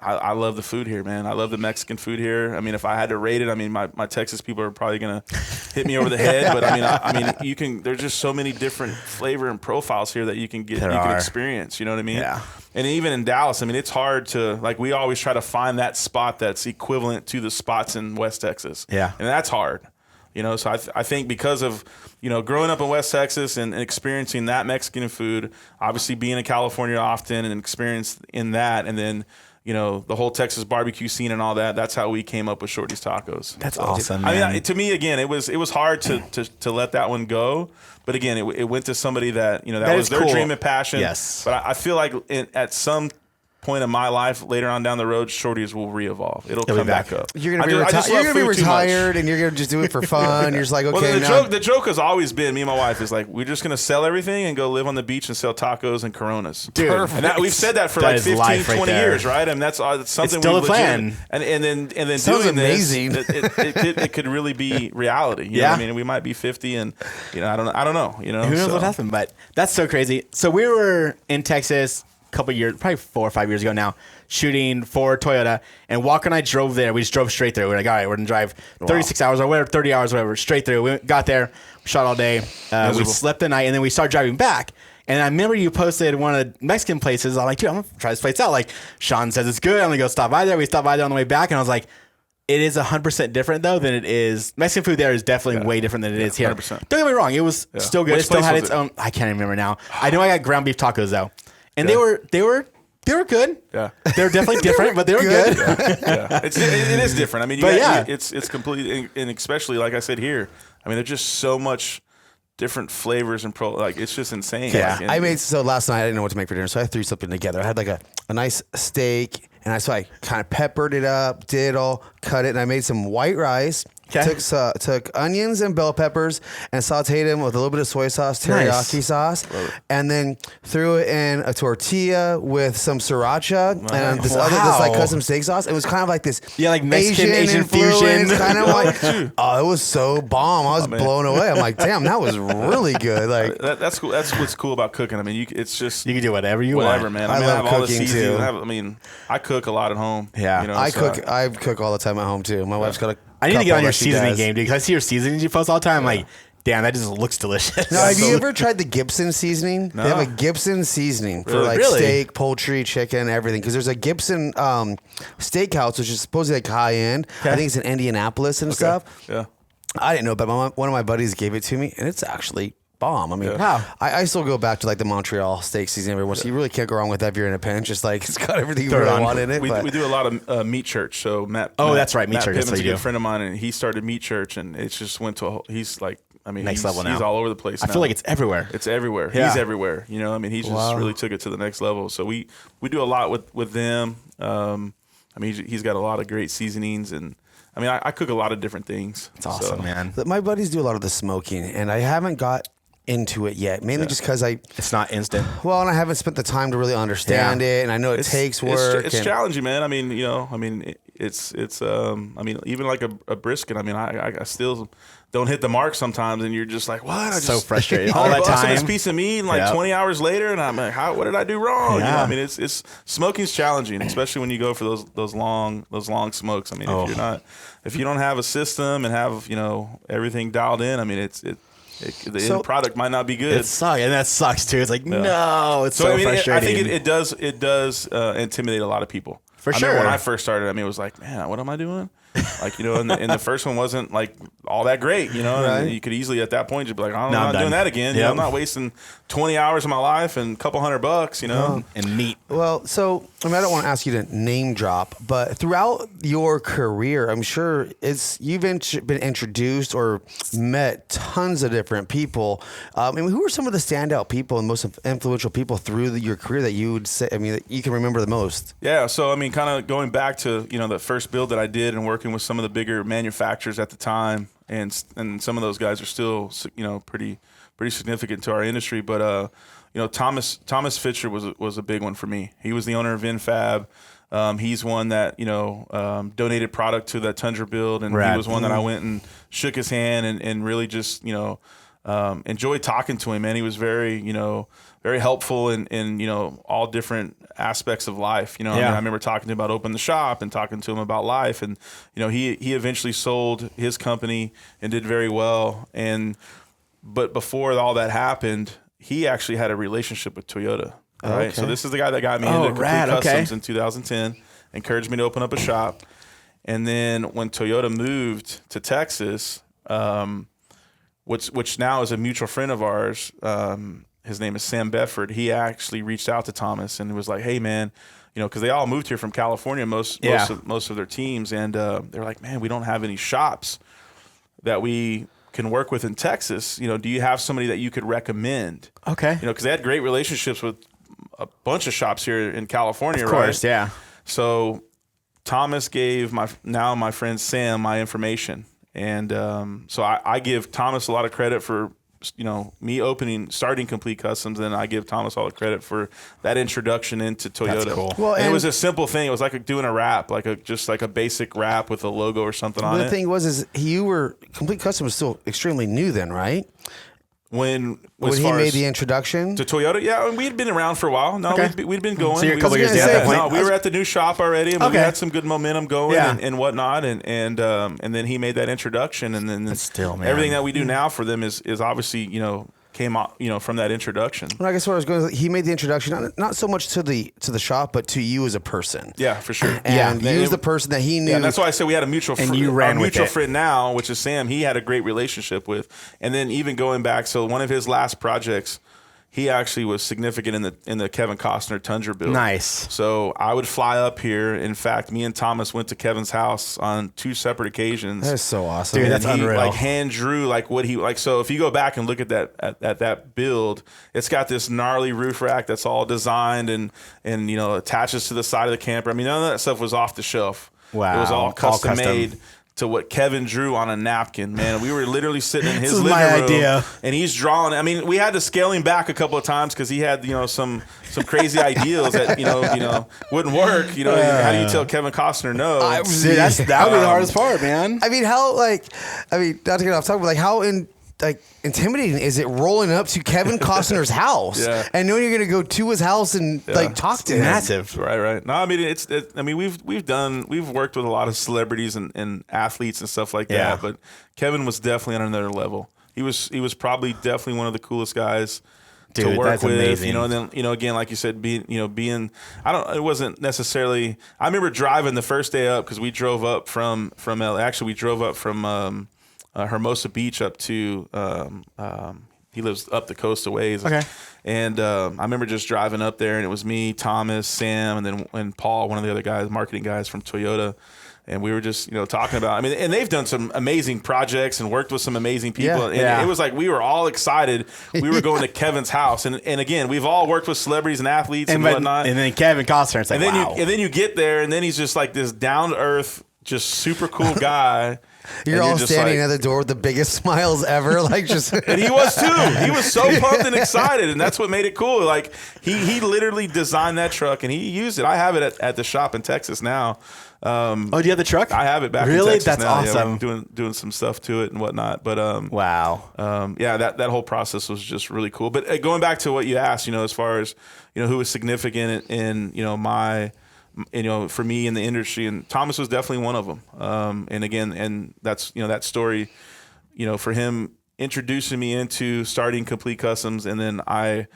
I love the food here, man. I love the Mexican food here. I mean, if I had to rate it, I mean, my Texas people are probably gonna hit me over the head, but I mean, you can. There's just so many different flavor and profiles here that you can can experience. You know what I mean? Yeah. And even in Dallas, I mean, it's hard to we always try to find that spot that's equivalent to the spots in West Texas. Yeah. And that's hard. So I think because of, growing up in West Texas and experiencing that Mexican food, obviously being in California often and experience in that, and then, the whole Texas barbecue scene and all that, that's how we came up with Shorty's Tacos. That's awesome, man. I mean, to me, again, it was hard to let that one go. But again, it went to somebody that, that was their dream and passion. Yes. But I feel like at some point in my life later on down the road, Shorty's will re-evolve. It'll come back up. You're gonna be retired, and you're gonna just do it for fun. You're just like, okay. The joke has always been, me and my wife is like, we're just gonna sell everything and go live on the beach and sell tacos and Coronas. Dude, and we've said that for like 15, 20 years, right? And that's something it's still a plan. And then sounds doing amazing. This, it could really be reality. You know what I mean, we might be 50, and I don't know. Who knows what happened? But that's so crazy. So we were in Texas couple years, probably 4 or 5 years ago now, shooting for Toyota, and Walker and I drove there. We just drove straight through. We're like, all right, we're gonna drive 36 hours or whatever, 30 hours, whatever, straight through. We got there, shot all day. We slept the night, and then we started driving back. And I remember you posted one of the Mexican places. I'm like, dude, I'm gonna try this place out. Like, Shaun says it's good. I'm gonna go stop by there. We stopped by there on the way back, and I was like, it is 100% different though than it is. Mexican food there is definitely way different than it is here. 100%. Don't get me wrong, it was still good. It still had its own. I can't remember now. I know I got ground beef tacos though. And they were good. Yeah, they were definitely different, but they were good. It is different. I mean, it's completely, and especially like I said here. I mean, there's just so much different flavors and it's just insane. Yeah, I made last night I didn't know what to make for dinner, so I threw something together. I had like a nice steak, and I kind of peppered it up, cut it, and I made some white rice. Okay. Took onions and bell peppers and sauteed them with a little bit of soy sauce, teriyaki sauce, and then threw it in a tortilla with some sriracha and this custom steak sauce. It was kind of like this, like Mexican fusion, kind of like. It was so bomb. I was blown away. I'm like, damn, that was really good. Like that's cool. That's what's cool about cooking. I mean, it's just you can do whatever you want, man. I love cooking too. I cook a lot at home. Yeah, I cook all the time at home too. My wife's got a. I need to get on your seasoning game, dude, because I see your seasonings you post all the time. I'm like, damn, that just looks delicious. Now, have you ever tried the Gibson seasoning? No. They have a Gibson seasoning for steak, poultry, chicken, everything. Because there's a Gibson steakhouse, which is supposedly like high end. Okay. I think it's in Indianapolis and stuff. Yeah, I didn't know, but one of my buddies gave it to me, and it's actually bomb. I mean, I still go back to like the Montreal steak seasoning every once. You really can't go wrong with that if you're in a pinch. It's like it's got everything you really want in it. We do a lot of meat church. So Matt. That's right, meat church. Pittman's a good friend of mine, and he started meat church, and it just went to. He's like I mean, next level now. He's all over the place. I feel like it's everywhere. It's everywhere. Yeah. He's everywhere. You know, I mean, he just really took it to the next level. So we do a lot with them. I mean, he's got a lot of great seasonings, and I mean, I cook a lot of different things. It's awesome, man. My buddies do a lot of the smoking, and I haven't got into it yet, mainly just because it's not instant. Well, and I haven't spent the time to really understand it, and I know it takes work. It's challenging, man. I mean, you know, I mean, it's I mean, even like a brisket. I mean, I still don't hit the mark sometimes, and you're just like, what? I just so frustrated all that time. This piece of meat, and like 20 hours later, and I'm like, what did I do wrong? Yeah. You know, I mean, it's smoking's challenging, especially when you go for those long smokes. I mean, if you don't have a system and have, you know, everything dialed in, I mean, the end product might not be good. It sucks, and that sucks too. It's like no, it's so I mean, frustrating. I think it does intimidate a lot of people. For I sure. remember when I first started, I mean, it was like, man, what am I doing? Like, you know, and the first one wasn't like all that great, you know. And you could easily at that point just be like, I'm not doing that again. You know, I'm not wasting 20 hours of my life and a couple $100, you know. And meat. Well, so I mean, I don't want to ask you to name drop, but throughout your career, I'm sure you've been introduced or met tons of different people. I mean, who are some of the standout people and most influential people through your career that you would say, I mean, that you can remember the most? Yeah, so I mean, kind of going back to, you know, the first build that I did and working with some of the bigger manufacturers at the time, and some of those guys are still, you know, pretty significant to our industry. But you know, Thomas Fisher was a big one for me. He was the owner of InFab. He's one that, you know, donated product to that Tundra build, and he was one that I went and shook his hand and really just, you know, enjoyed talking to him. Man, he was very, you know, very helpful in you know, all different aspects of life. You know, I mean, I remember talking to him about opening the shop and talking to him about life, and you know, he eventually sold his company and did very well. But before all that happened, he actually had a relationship with Toyota. Right, so this is the guy that got me into Complete Customs in 2010, encouraged me to open up a shop, and then when Toyota moved to Texas, which now is a mutual friend of ours. His name is Sam Bedford. He actually reached out to Thomas and was like, "Hey, man, you know, because they all moved here from California, most of their teams, and they're like, man, we don't have any shops that we can work with in Texas. You know, do you have somebody that you could recommend?" Okay, you know, because they had great relationships with a bunch of shops here in California, of course, right? Yeah. So Thomas gave my friend Sam my information, and so I give Thomas a lot of credit for, you know, me starting Complete Customs, and I give Thomas all the credit for that introduction into Toyota. That's cool. Well, and it was a simple thing. It was like doing a wrap, just like a basic wrap with a logo or something on it. The thing was, Complete Customs was still extremely new then, right? When he made the introduction to Toyota, yeah, and we had been around for a while. No, we'd been going. So you're a couple years down that point. No, we were at the new shop already, and we had some good momentum going and whatnot. And then he made that introduction, and then still, man, everything that we do now for them is obviously, you know, came out, you know, from that introduction. Well, I guess what I was going, he made the introduction not so much to the shop, but to you as a person. Yeah, for sure. And you as the person that he knew. Yeah, and that's why I said we had a mutual friend. You ran our with mutual it. friend now, which is Sam, he had a great relationship with. And then even going back, so one of his last projects, he actually was significant in the Kevin Costner Tundra build. Nice. So I would fly up here. In fact, me and Thomas went to Kevin's house on 2 separate occasions. That's so awesome. Dude, And that's he unreal. like hand drew like what he like. So if you go back and look at that build, it's got this gnarly roof rack that's all designed and you know, attaches to the side of the camper. I mean, none of that stuff was off the shelf. Wow. It was all custom custom. made to what Kevin drew on a napkin. Man, we were literally sitting in his This is living my room, idea. and he's drawing. I mean, we had to scale him back a couple of times because he had, you know, some crazy ideas that you know wouldn't work. You know, how do you tell Kevin Costner no? Dude, that would be the hardest part, man. I mean, not to get off topic, but how intimidating is it rolling up to Kevin Costner's house and knowing you're going to go to his house and talk to him? Massive. Right. No, I mean, I mean, we've worked with a lot of celebrities and athletes and stuff like that, but Kevin was definitely on another level. He was probably definitely one of the coolest guys to work that's with. amazing. You know, and then, you know, again, like you said, being it wasn't necessarily. I remember driving the first day up because we drove up from LA. Actually, we drove up from Hermosa Beach up to he lives up the coast a ways. Okay. And I remember just driving up there, and it was me, Thomas, Sam, and Paul, one of the other guys, marketing guys from Toyota. And we were just, talking about, I mean, and they've done some amazing projects and worked with some amazing people. Yeah. And it was like, we were all excited. We were going to Kevin's house. And again, we've all worked with celebrities and athletes and whatnot. And then Kevin Costner, it's like, and then you get there, and then he's just like this down to earth, just super cool guy. You're all standing at the door with the biggest smiles ever, like just. And he was too. He was so pumped and excited, and that's what made it cool. Like he literally designed that truck, and he used it. I have it at the shop in Texas now. Do you have the truck? I have it back. Really? in Texas That's now. awesome. Yeah, we're doing some stuff to it and whatnot. But wow. yeah, that whole process was just really cool. But going back to what you asked, as far as who was significant in my. For me in the industry, and Thomas was definitely one of them. And again, and that's, that story, for him introducing me into starting Complete Customs. And then I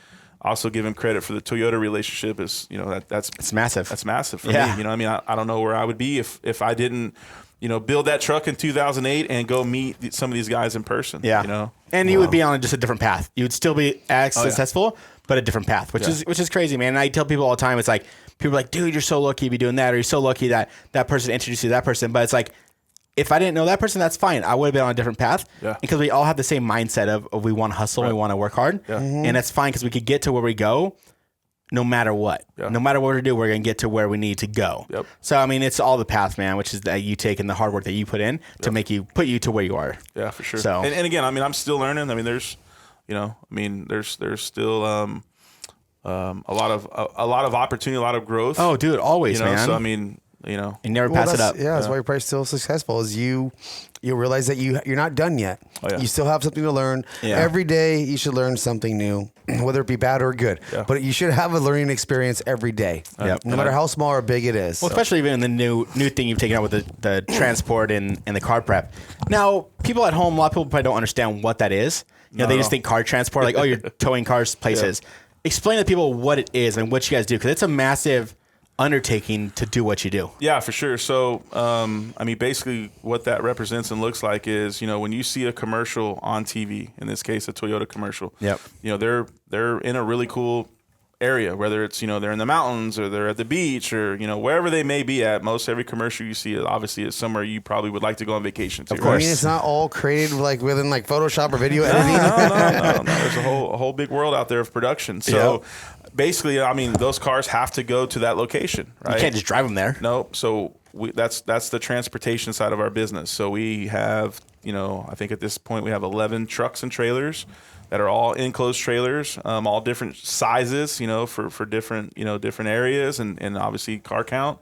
also give him credit for the Toyota relationship is, it's massive. That's massive for me. I don't know where I would be if I didn't, build that truck in 2008 and go meet some of these guys in person. Yeah. And you would be on just a different path. You would still be as successful, but a different path, which is crazy, man. And I tell people all the time, it's like, people are like, dude, you're so lucky to be doing that, or you're so lucky that that person introduced you to that person. But it's like, if I didn't know that person, that's fine. I would have been on a different path because we all have the same mindset of we want to hustle, we want to work hard, and that's fine because we could get to where we go no matter what. No matter what we do, we're going to get to where we need to go. So, I mean, it's all the path, man, which is that you take and the hard work that you put in to put you to where you are. Yeah, for sure. So, and again, I mean, I'm still learning. I mean, there's still a lot of opportunity, a lot of growth. Oh, dude, always, man. So I mean, you never pass it up. Yeah, that's why you're probably still successful. Is you realize that you're not done yet. Oh, yeah. You still have something to learn. Yeah. Every day you should learn something new, whether it be bad or good. Yeah. But you should have a learning experience every day, Yep. no matter how small or big it is. Well, especially even in the new thing you've taken out with the transport and the car prep. Now, people at home, a lot of people probably don't understand what that is. They just think car transport, like, oh, you're towing cars places. Yeah. Explain to people what it is and what you guys do, because it's a massive undertaking to do what you do. Yeah, for sure. So, I mean, basically what that represents and looks like is, when you see a commercial on TV, in this case, a Toyota commercial, they're in a really cool area, whether it's, they're in the mountains or they're at the beach or, wherever they may be at. Most every commercial you see obviously is somewhere you probably would like to go on vacation to. Of course. I mean, it's not all created like within like Photoshop or video editing. No. There's a whole big world out there of production. So basically, I mean, those cars have to go to that location, right? You can't just drive them there. No. So that's the transportation side of our business. So we have, I think at this point we have 11 trucks and trailers that are all enclosed trailers, all different sizes, for different, different areas and obviously car count.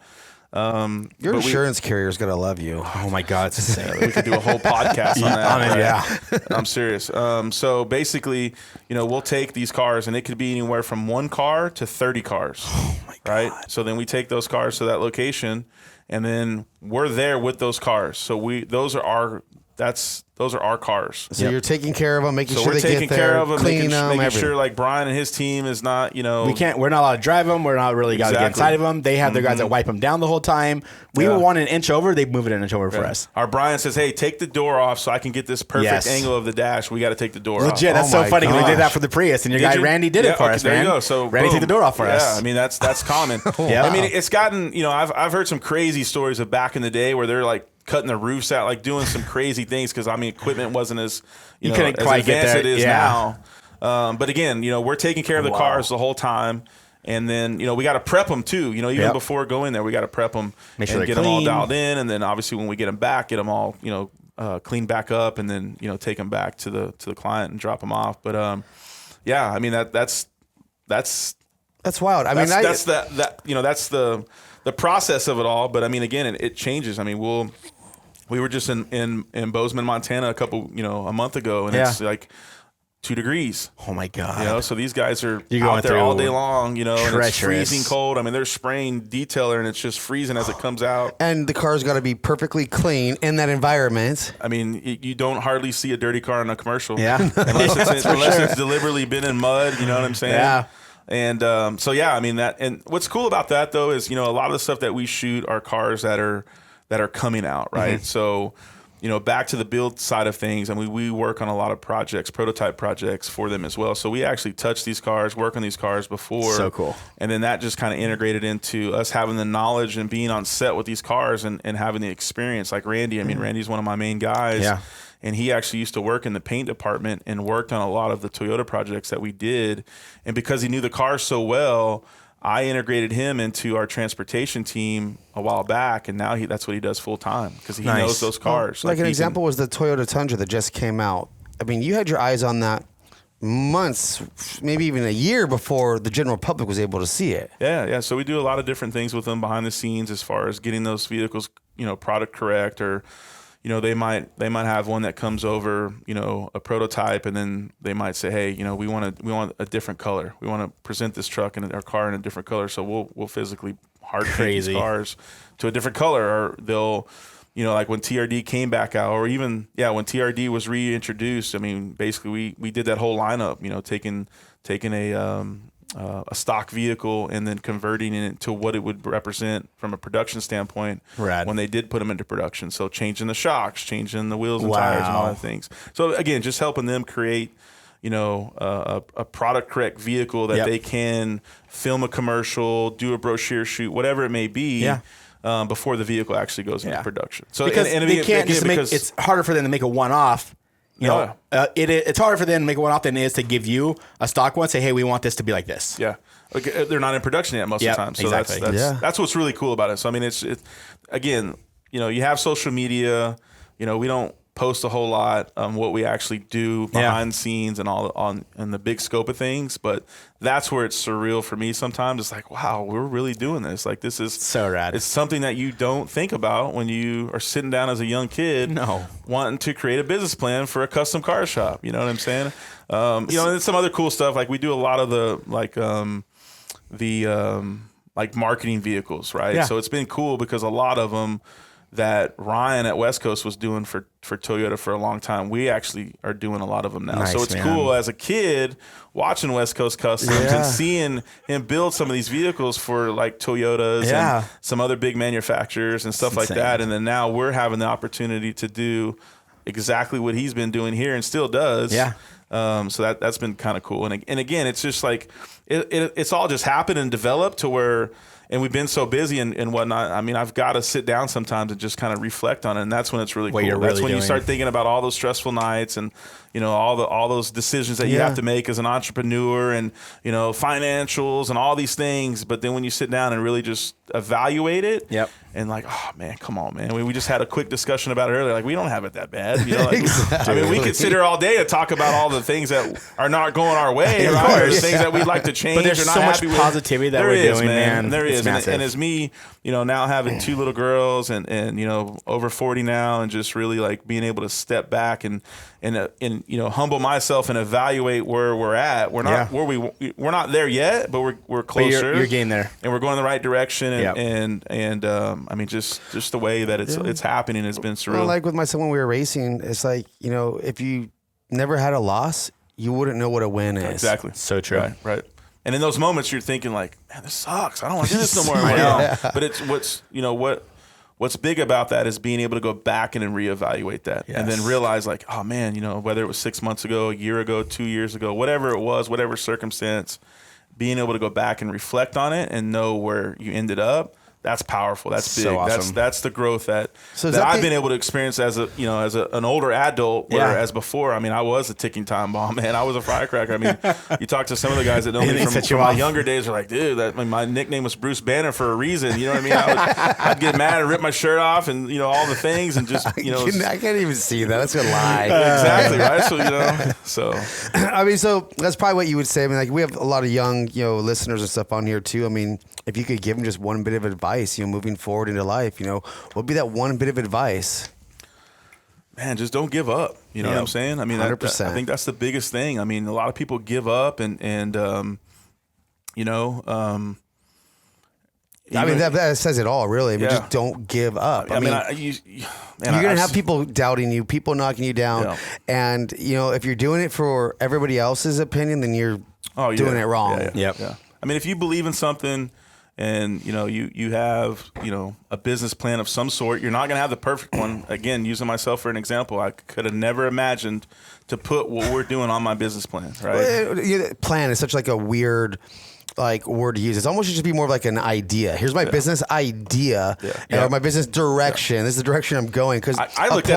Your insurance carrier's gonna love you. Oh my God, it's insane. We could do a whole podcast on that. Yeah, I'm serious. So basically, we'll take these cars, and it could be anywhere from 1 car to 30 cars. Oh my God. Right. So then we take those cars to that location, and then we're there with those cars. So those are our cars. So you're taking care of them, making sure we're they taking get care there, of them, cleaning making them, sure like Brian and his team is not, we're not allowed to drive them. We're not really got to get inside of them. They have their guys that wipe them down the whole time. We want an inch over, they move it an inch over for us. Our Brian says, "Hey, take the door off so I can get this perfect angle of the dash. We got to take the door off." Legit, that's so funny because we did that for the Prius, and your guy Randy did it for us, man. There you go. So Randy took the door off for us. Yeah, I mean that's common. I mean it's gotten, I've heard some crazy stories of back in the day where they're like cutting the roofs out, like doing some crazy things because I mean equipment wasn't as you couldn't quite get there. It is now. But again, we're taking care of the cars the whole time. And then, we got to prep them too. Even before going there, we got to prep them and get them all dialed in. And then obviously when we get them back, get them all, cleaned back up and then, take them back to the client and drop them off. But, I mean, that's wild. I mean, that's the process of it all. But I mean, again, it changes. I mean, we were just in Bozeman, Montana a month ago, and it's like 2 degrees. Oh my God. So these guys are You're out there going all day long, and it's treacherous. freezing cold. I mean, they're spraying detailer and it's just freezing as it comes out. And the car's got to be perfectly clean in that environment. I mean, you don't hardly see a dirty car in a commercial. Yeah. unless it's deliberately been in mud, you know what I'm saying? Yeah. And I mean that. And what's cool about that though is a lot of the stuff that we shoot are cars that are coming out, right? Mm-hmm. So back to the build side of things, I mean, we work on a lot of projects, prototype projects for them as well. So we actually touch these cars, work on these cars before. So cool. And then that just kind of integrated into us having the knowledge and being on set with these cars and having the experience. Like Randy, I mean, Randy's one of my main guys. Yeah. And he actually used to work in the paint department and worked on a lot of the Toyota projects that we did. And because he knew the cars so well, I integrated him into our transportation team a while back, and now that's what he does full time because he knows those cars. Like an example was the Toyota Tundra that just came out. I mean, you had your eyes on that months, maybe even a year before the general public was able to see it. Yeah. So we do a lot of different things with them behind the scenes as far as getting those vehicles, product correct, or they might have one that comes over, a prototype, and then they might say, hey, we want a different color. We want to present this truck and our car in a different color. So we'll physically hard paint these cars to a different color, or they'll, like when TRD came back out, or even when TRD was reintroduced. I mean, basically we did that whole lineup. Taking a stock vehicle and then converting it to what it would represent from a production standpoint when they did put them into production. So changing the shocks, changing the wheels and tires and all that things. So again, just helping them create, a product correct vehicle that they can film a commercial, do a brochure shoot, whatever it may be. Before the vehicle actually goes into production. So because they can't just make it's harder for them to make a one-off. It's harder for them to make a one-off than it is to give you a stock one. Say, hey, we want this to be like this. Yeah, they're not in production yet most of the time. So that's what's really cool about it. So I mean, it's again, you have social media. We don't post a whole lot on what we actually do behind the scenes and all on the big scope of things, but that's where it's surreal for me sometimes. It's like, wow, we're really doing this. Like, this is so rad. It's something that you don't think about when you are sitting down as a young kid wanting to create a business plan for a custom car shop. You know what I'm saying? And some other cool stuff. Like, we do a lot of the marketing vehicles, right? So it's been cool because a lot of them that Ryan at West Coast was doing for Toyota for a long time, we actually are doing a lot of them now. So it's cool as a kid watching West Coast Customs and seeing him build some of these vehicles for like Toyotas and some other big manufacturers and stuff like that. And then now we're having the opportunity to do exactly what he's been doing here and still does. So that's been kind of cool. And again, it's just like it's all just happened and developed to where. And we've been so busy and whatnot. I mean, I've got to sit down sometimes and just kind of reflect on it. And that's when it's really cool. That's when you start thinking about all those stressful nights and, all those decisions that you have to make as an entrepreneur and, financials and all these things. But then when you sit down and really just evaluate it and like, oh, man, come on, man. We just had a quick discussion about it earlier. Like, we don't have it that bad. Exactly. I mean, we could sit here all day and talk about all the things that are not going our way. Right? Or things that we'd like to change. But there's so much positivity that we're doing, man. There is. And as me, now having 2 little girls and over 40 now, and just really like being able to step back and humble myself and evaluate where we're at. We're not we're not there yet, but we're closer. But you're getting there, and we're going in the right direction. And I mean, just the way that it's happening has been surreal. Well, like with my son when we were racing, it's like if you never had a loss, you wouldn't know what a win is. Exactly. So true. Right. And in those moments, you're thinking like, man, this sucks. I don't want to do this no more. But it's what's big about that is being able to go back and reevaluate that and then realize like, oh man, whether it was 6 months ago, a year ago, 2 years ago, whatever it was, whatever circumstance, being able to go back and reflect on it and know where you ended up. That's powerful. That's big. So awesome. That's the growth that I've been able to experience as an older adult. Whereas before, I mean, I was a ticking time bomb, man. I was a firecracker. I mean, you talk to some of the guys that know me from my younger days, are like, dude, my nickname was Bruce Banner for a reason. You know what I mean? I'd get mad and rip my shirt off and all the things and just I can't even see that. That's a lie. Exactly right. So I mean, so that's probably what you would say. I mean, like we have a lot of young listeners and stuff on here too. I mean, if you could give them just one bit of advice, moving forward into life, what would be that one bit of advice? Man, just don't give up. You know what I'm saying? I mean, 100%. I think that's the biggest thing. I mean, a lot of people give up and I mean, that says it all, really. I mean, just don't give up. I mean, you're going to have people doubting you, people knocking you down. Yeah. And, if you're doing it for everybody else's opinion, then you're doing it wrong. Yeah. I mean, if you believe in something and you have a business plan of some sort. You're not going to have the perfect one. Again, using myself for an example, I could have never imagined to put what we're doing on my business plan. Right? Plan is such like a weird word to use. It's almost should just be more of like an idea. Here's my business idea, or my business direction. This is the direction I'm going. Because I looked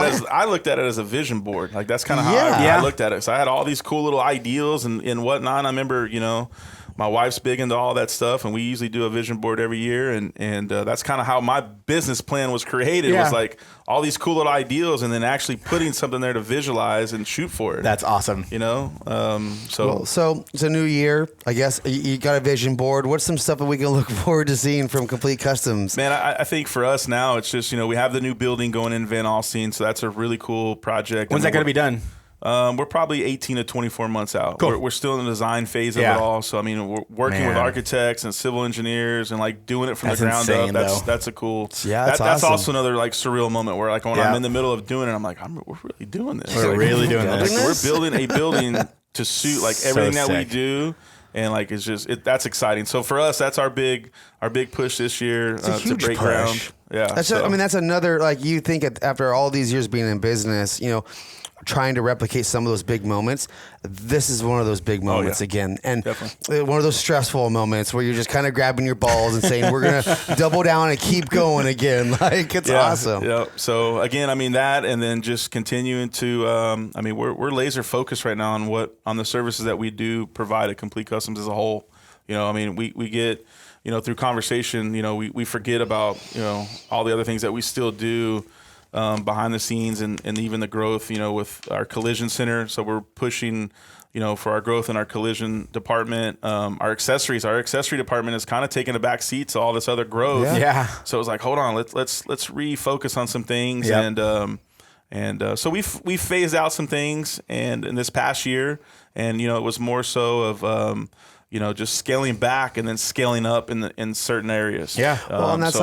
at it as a vision board. Like that's kind of how I looked at it. So I had all these cool little ideals and whatnot. And I remember, my wife's big into all that stuff, and we usually do a vision board every year, and that's kind of how my business plan was created. It was like all these cool little ideals, and then actually putting something there to visualize and shoot for it. That's awesome. So it's a new year. I guess you got a vision board. What's some stuff that we can look forward to seeing from Complete Customs? Man, I think for us now, it's just we have the new building going in Van Alstyne, so that's a really cool project. When's that going to be done? We're probably 18 to 24 months out. Cool. We're still in the design phase of it all. So, I mean, we're working with architects and civil engineers and like doing it from the ground up. That's a cool. That's awesome. also another like surreal moment where like when I'm in the middle of doing it, I'm like, we're really doing this. We're really doing this. We're building a building to suit like everything that we do. And like it's just that's exciting. So for us, that's our big push this year to break ground. Yeah, that's another like you think after all these years being in business, trying to replicate some of those big moments. This is one of those big moments again. And one of those stressful moments where you're just kind of grabbing your balls and saying, we're going to double down and keep going again. Like, it's awesome. Yeah. So again, I mean that, and then just continuing to, we're laser focused right now on the services that we do provide at Complete Customs as a whole. We get, through conversation, we forget about, all the other things that we still do behind the scenes and even the growth, with our collision center. So we're pushing, for our growth in our collision department. Our accessory department is kind of taking a back seat to all this other growth. Yeah. So it was like, hold on, let's refocus on some things. Yep. And so we phased out some things and in this past year, and, it was more so of, just scaling back and then scaling up in certain areas. Yeah. Well, and that's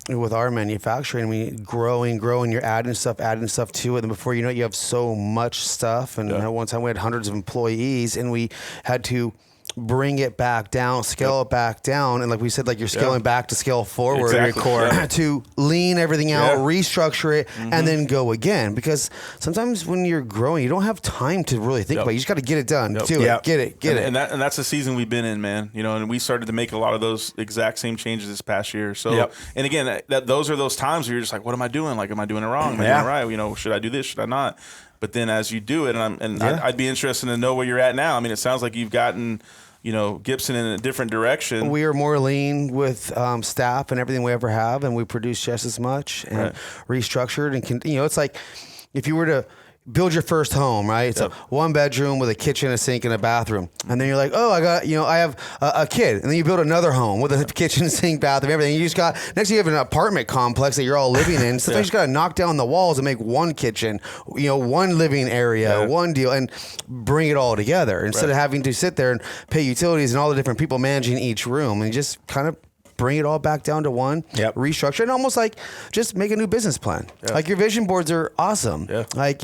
with our manufacturing, growing, you're adding stuff to it. And before you know it, you have so much stuff. And one time we had hundreds of employees and we had to bring it back down, scale it back down. And like we said, like you're scaling back to scale forward to lean everything out, restructure it, and then go again. Because sometimes when you're growing, you don't have time to really think about it. You just got to get it done. Do it. Get it. And that's the season we've been in, man. And we started to make a lot of those exact same changes this past year. So, and again, those are those times where you're just like, what am I doing? Like, am I doing it wrong? Am I doing it right? Should I do this? Should I not? But then as you do it, I'd be interested to know where you're at now. I mean, it sounds like you've gotten, Gibson in a different direction. We are more lean with staff and everything we ever have, and we produce just as much and restructured. And it's like if you were to build your first home, right? It's a 1-bedroom with a kitchen, a sink, and a bathroom. And then you're like, oh, I have a kid. And then you build another home with a kitchen, sink, bathroom, everything. You just got, next you have an apartment complex that you're all living in. Sometimes you just got to knock down the walls and make one kitchen, one living area, one deal, and bring it all together instead of having to sit there and pay utilities and all the different people managing each room, and just kind of bring it all back down to one, restructure, and almost like just make a new business plan. Like your vision boards are awesome. Like,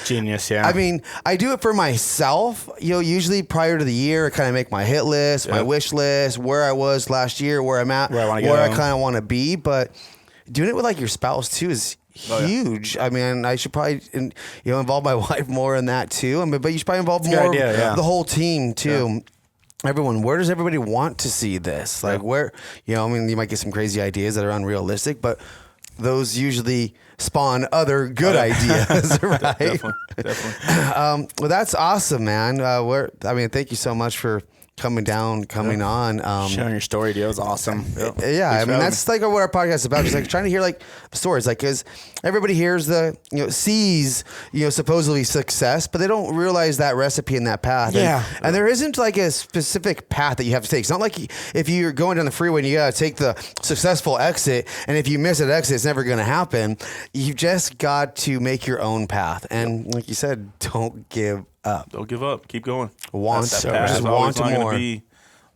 genius. I mean, I do it for myself. Usually prior to the year, I kind of make my hit list, my wish list, where I was last year, where I'm at, where I kind of want to be. But doing it with like your spouse too is huge. I mean, I should probably involve my wife more in that too. I mean, but you should probably involve more the whole team too. Everyone, where does everybody want to see this? Like where, you might get some crazy ideas that are unrealistic, but those usually spawn other good ideas, right? Definitely. Well, that's awesome, man. Thank you so much for coming on. Sharing your story, dude. It was awesome. That's like what our podcast is about. Just like trying to hear like stories, like because everybody hears sees supposedly success, but they don't realize that recipe and that path. And there isn't like a specific path that you have to take. It's not like if you're going down the freeway and you got to take the successful exit, and if you miss an exit, it's never going to happen. You just got to make your own path, and like you said, don't give up. Don't give up. Keep going. Just want more. Be,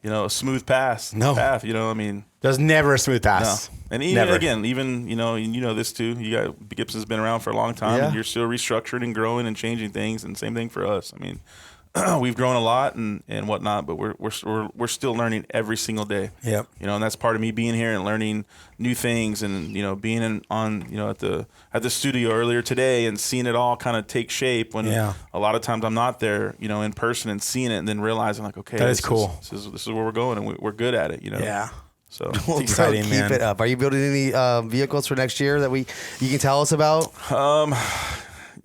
a smooth path. There's never a smooth path. No. And even this too. Gibson's been around for a long time, and you're still restructuring and growing and changing things. And same thing for us. I mean, we've grown a lot and whatnot, but we're still learning every single day. Yep. You know, and that's part of me being here and learning new things, and you know, being at the studio earlier today and seeing it all kind of take shape. When a lot of times I'm not there, you know, in person and seeing it, and then realizing like, okay, that is cool. This is where we're going, and we're good at it. You know. Yeah. So Well, exciting, keep man. it up. Are you building any vehicles for next year that you can tell us about?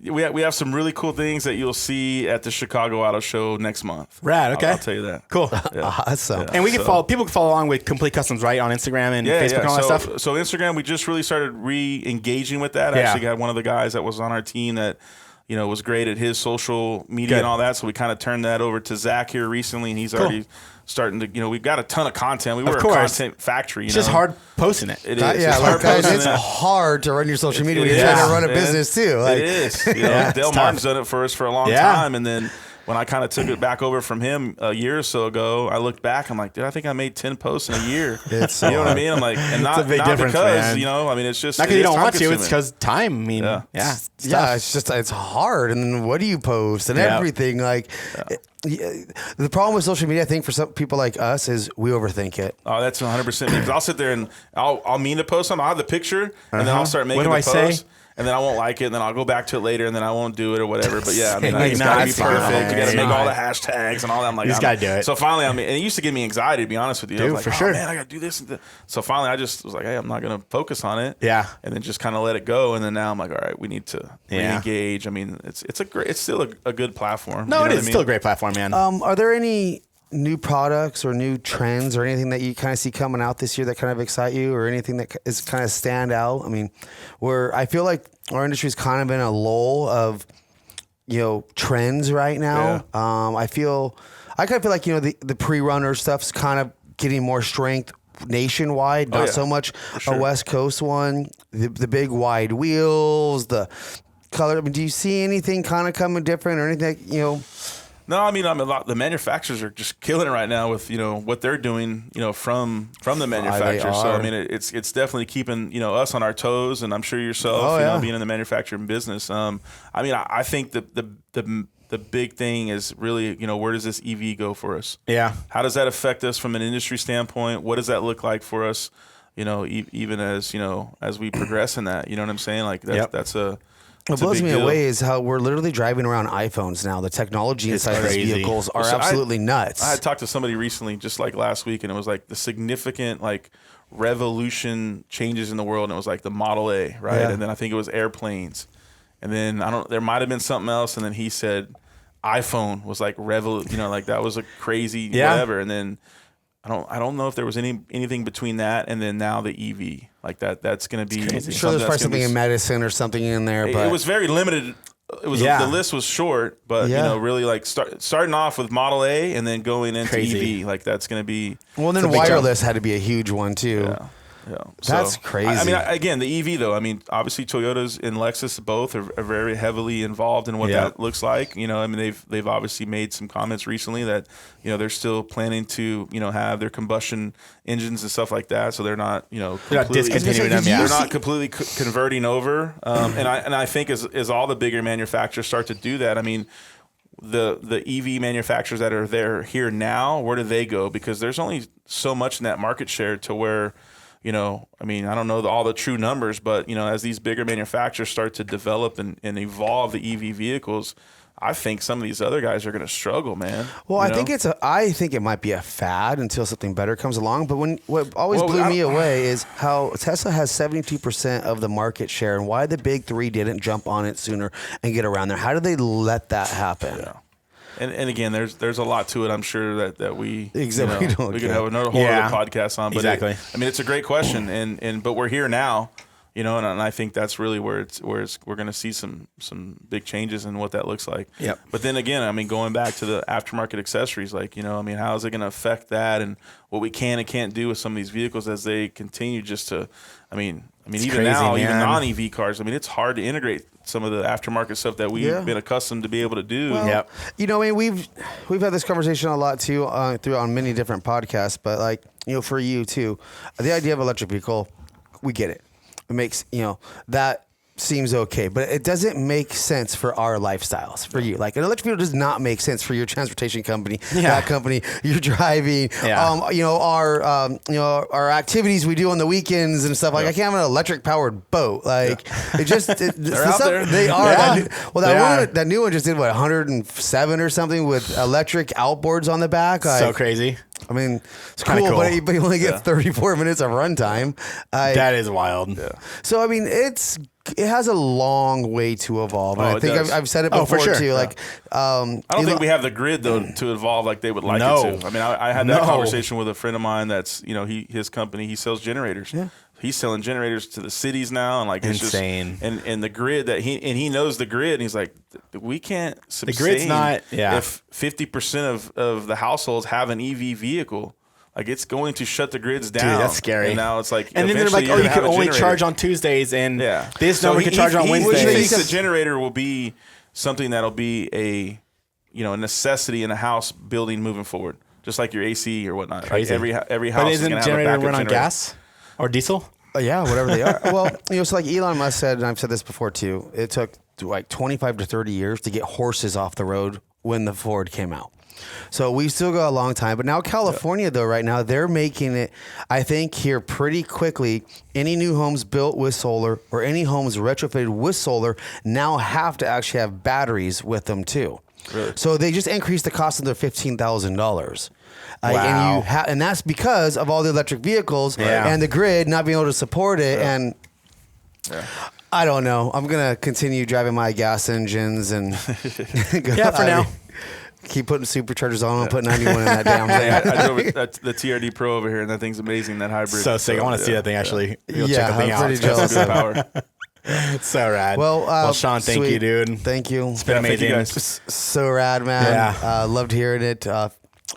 We have some really cool things that you'll see at the Chicago Auto Show next month. Rad. Okay. I'll tell you that. Cool. Yeah. Awesome. And we can people can follow along with Complete Customs, right, on Instagram and Facebook and all that stuff. So Instagram, we just really started re-engaging with that. I actually got one of the guys that was on our team that, you know, was great at his social media and all that. So we kind of turned that over to Zach here recently, and he's already starting to, you know, we've got a ton of content. We were a content factory. It's just hard posting it. It is. It's hard to run your social media when you're trying to run a business too. Like, it is. You know, Dale Martin's done it for us for a long time, and then when I kind of took it back over from him a year or so ago, I looked back. I'm like, dude, I think I made 10 posts in a year. It's so you know what I hard. mean? I'm like, and not, It's a big not difference, because, man. you know, I mean, it's just Not because you don't want to. time-consuming. It's because time. I mean, it's hard. And then what do you post and everything? Like, the problem with social media, I think, for some people like us, is we overthink it. Oh, that's 100% because I'll sit there and I'll mean to post something. I'll have the picture, and then I'll start making What do the I post. say? And then I won't like it, and then I'll go back to it later, and then I won't do it or whatever. But yeah, I mean, Like, it's no, got to be that's fine. perfect. You got to make Fine. all the hashtags and all that. I'm like, You just gotta do it. So finally, and it used to give me anxiety, to be honest with you. I Dude, was like, for oh, sure. man, I got to do this. So finally, I just was like, hey, I'm not going to focus on it. Yeah. And then just kind of let it go. And then now I'm like, all right, we need to re-engage. I mean, it's still a good platform. No, You know it what is I mean? still a great platform, man. Are there any new products or new trends or anything that you kind of see coming out this year that kind of excite you, or anything that is kind of stand out? I mean, I feel like our industry is kind of in a lull of, you know, trends right now. I kind of feel like, you know, the pre-runner stuff's kind of getting more strength nationwide, not so much a West Coast one. The big wide wheels, the color. I mean, do you see anything kind of coming different or anything that, you know? No, I mean, the manufacturers are just killing it right now with, you know, what they're doing, you know, from the manufacturers. So I mean, it's definitely keeping, you know, us on our toes, and I'm sure yourself, you know, being in the manufacturing business. I mean, I think the big thing is really, you know, where does this EV go for us? Yeah. How does that affect us from an industry standpoint? What does that look like for us? You know, even as, you know, as we progress in that, you know what I'm saying? Like that's What blows me away is how we're literally driving around iPhones now. The technology inside these vehicles are absolutely nuts. I had talked to somebody recently, just like last week, and it was like the significant like revolution changes in the world, and it was like the Model A, right? Yeah. And then I think it was airplanes, and then there might have been something else, and then he said iPhone was like you know, like that was a crazy whatever, and then I don't know if there was anything between that and then now the EV like that. That's going to be. I'm sure there's probably something in medicine or something in there, but it was very limited. It was the list was short, but you know, really like starting off with Model A and then going into EV, like that's going to be. Well, and then wireless had to be a huge one too. Yeah. Yeah, that's crazy. I mean, again, the EV though. I mean, obviously Toyotas and Lexus both are very heavily involved in what that looks like. You know, I mean, they've obviously made some comments recently that, you know, they're still planning to, you know, have their combustion engines and stuff like that. So they're not, you know, they're not discontinuing them. They're not completely converting over. And I think as all the bigger manufacturers start to do that, I mean, the EV manufacturers that are there here now, where do they go? Because there's only so much in that market share to where, you know, I mean, I don't know all the true numbers, but, you know, as these bigger manufacturers start to develop and evolve the EV vehicles, I think some of these other guys are going to struggle, man. Well, I think it might be a fad until something better comes along. But what always blew me away is how Tesla has 72% of the market share, and why the big three didn't jump on it sooner and get around there. How did they let that happen? Yeah. And again, there's a lot to it. I'm sure that we we could have another whole other podcast on. But exactly. I mean, it's a great question, but we're here now, you know, and I think that's really where we're going to see some big changes in what that looks like. Yep. But then again, I mean, going back to the aftermarket accessories, like, you know, I mean, how is it going to affect that and what we can and can't do with some of these vehicles as they continue just to, I mean, it's even crazy, now, man. even non-EV cars, I mean, it's hard to integrate some of the aftermarket stuff that we've been accustomed to be able to do. Well, you know, I mean, we've had this conversation a lot too on many different podcasts, but like, you know, for you too, the idea of electric vehicle, we get it. It makes, you know, that seems okay, but it doesn't make sense for our lifestyles. For you, like an electric vehicle does not make sense for your transportation company, that company you're driving. Our activities we do on the weekends and stuff. Like I can't have an electric powered boat. Like it just they're out there. They are. That new one just did 107 or something with electric outboards on the back. So crazy. I mean, it's cool, but you only get 34 minutes of runtime. That is wild. Yeah. So I mean, it has a long way to evolve. And I think I've said it before too. Yeah. Like, I don't think we have the grid though to evolve like they would like it to. I mean, I had that conversation with a friend of mine. That's his company. He sells generators. Yeah. He's selling generators to the cities now, and like it's insane. Just, and the grid that he knows the grid, and he's like, we can't sustain the grid's not. Yeah. If 50% of the households have an EV vehicle. Like it's going to shut the grids down. Dude, that's scary. And now it's like, and then they're like, oh, you can only charge on Tuesdays, and this number can charge on Wednesdays. He thinks the generator will be something that'll be a necessity in a house building moving forward, just like your AC or whatnot. Crazy. Like every house. But isn't the generator run on gas or diesel? Yeah, whatever they are. Well, so like Elon Musk said, and I've said this before too. It took like 25 to 30 years to get horses off the road when the Ford came out. So we still got a long time, but now California though, right now they're making it, I think here pretty quickly, any new homes built with solar or any homes retrofitted with solar now have to actually have batteries with them too. Really? So they just increased the cost of their $15,000. Wow. And that's because of all the electric vehicles and the grid not being able to support it. Yeah. And I don't know. I'm going to continue driving my gas engines and go for now. Keep putting superchargers on and put 91 in that damn thing. I drove the TRD Pro over here, and that thing's amazing. That hybrid. So sick. I want to see that thing actually. Yeah, check the thing I'm pretty out. jealous of power. It's so rad. Well, Shaun, thank you, dude. Thank you. It's been amazing. So rad, man. Yeah. Loved hearing it.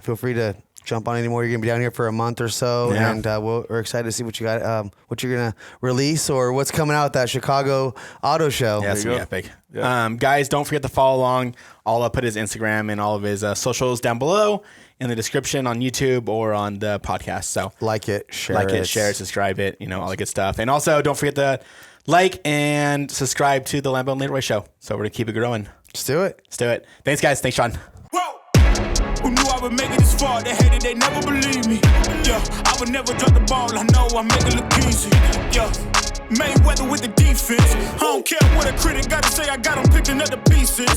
Feel free to jump on anymore. You're gonna be down here for a month or so, and we're excited to see what you got, what you're gonna release or what's coming out at that Chicago Auto Show. Yeah, it's gonna be epic. Yeah. Guys, don't forget to follow along. I'll put his Instagram and all of his socials down below in the description on YouTube or on the podcast. So like it, share it, subscribe it, all the good stuff. And also don't forget to like and subscribe to the Lambo and Leroy Show. So we're gonna keep it growing. Let's do it. Thanks, guys. Thanks, Shaun. Who knew I would make it this far? They hated, they never believe me. Yeah, I would never drop the ball. I know I make it look easy. Yeah, Mayweather with the defense. I don't care what a critic gotta say. I got 'em picking up the pieces.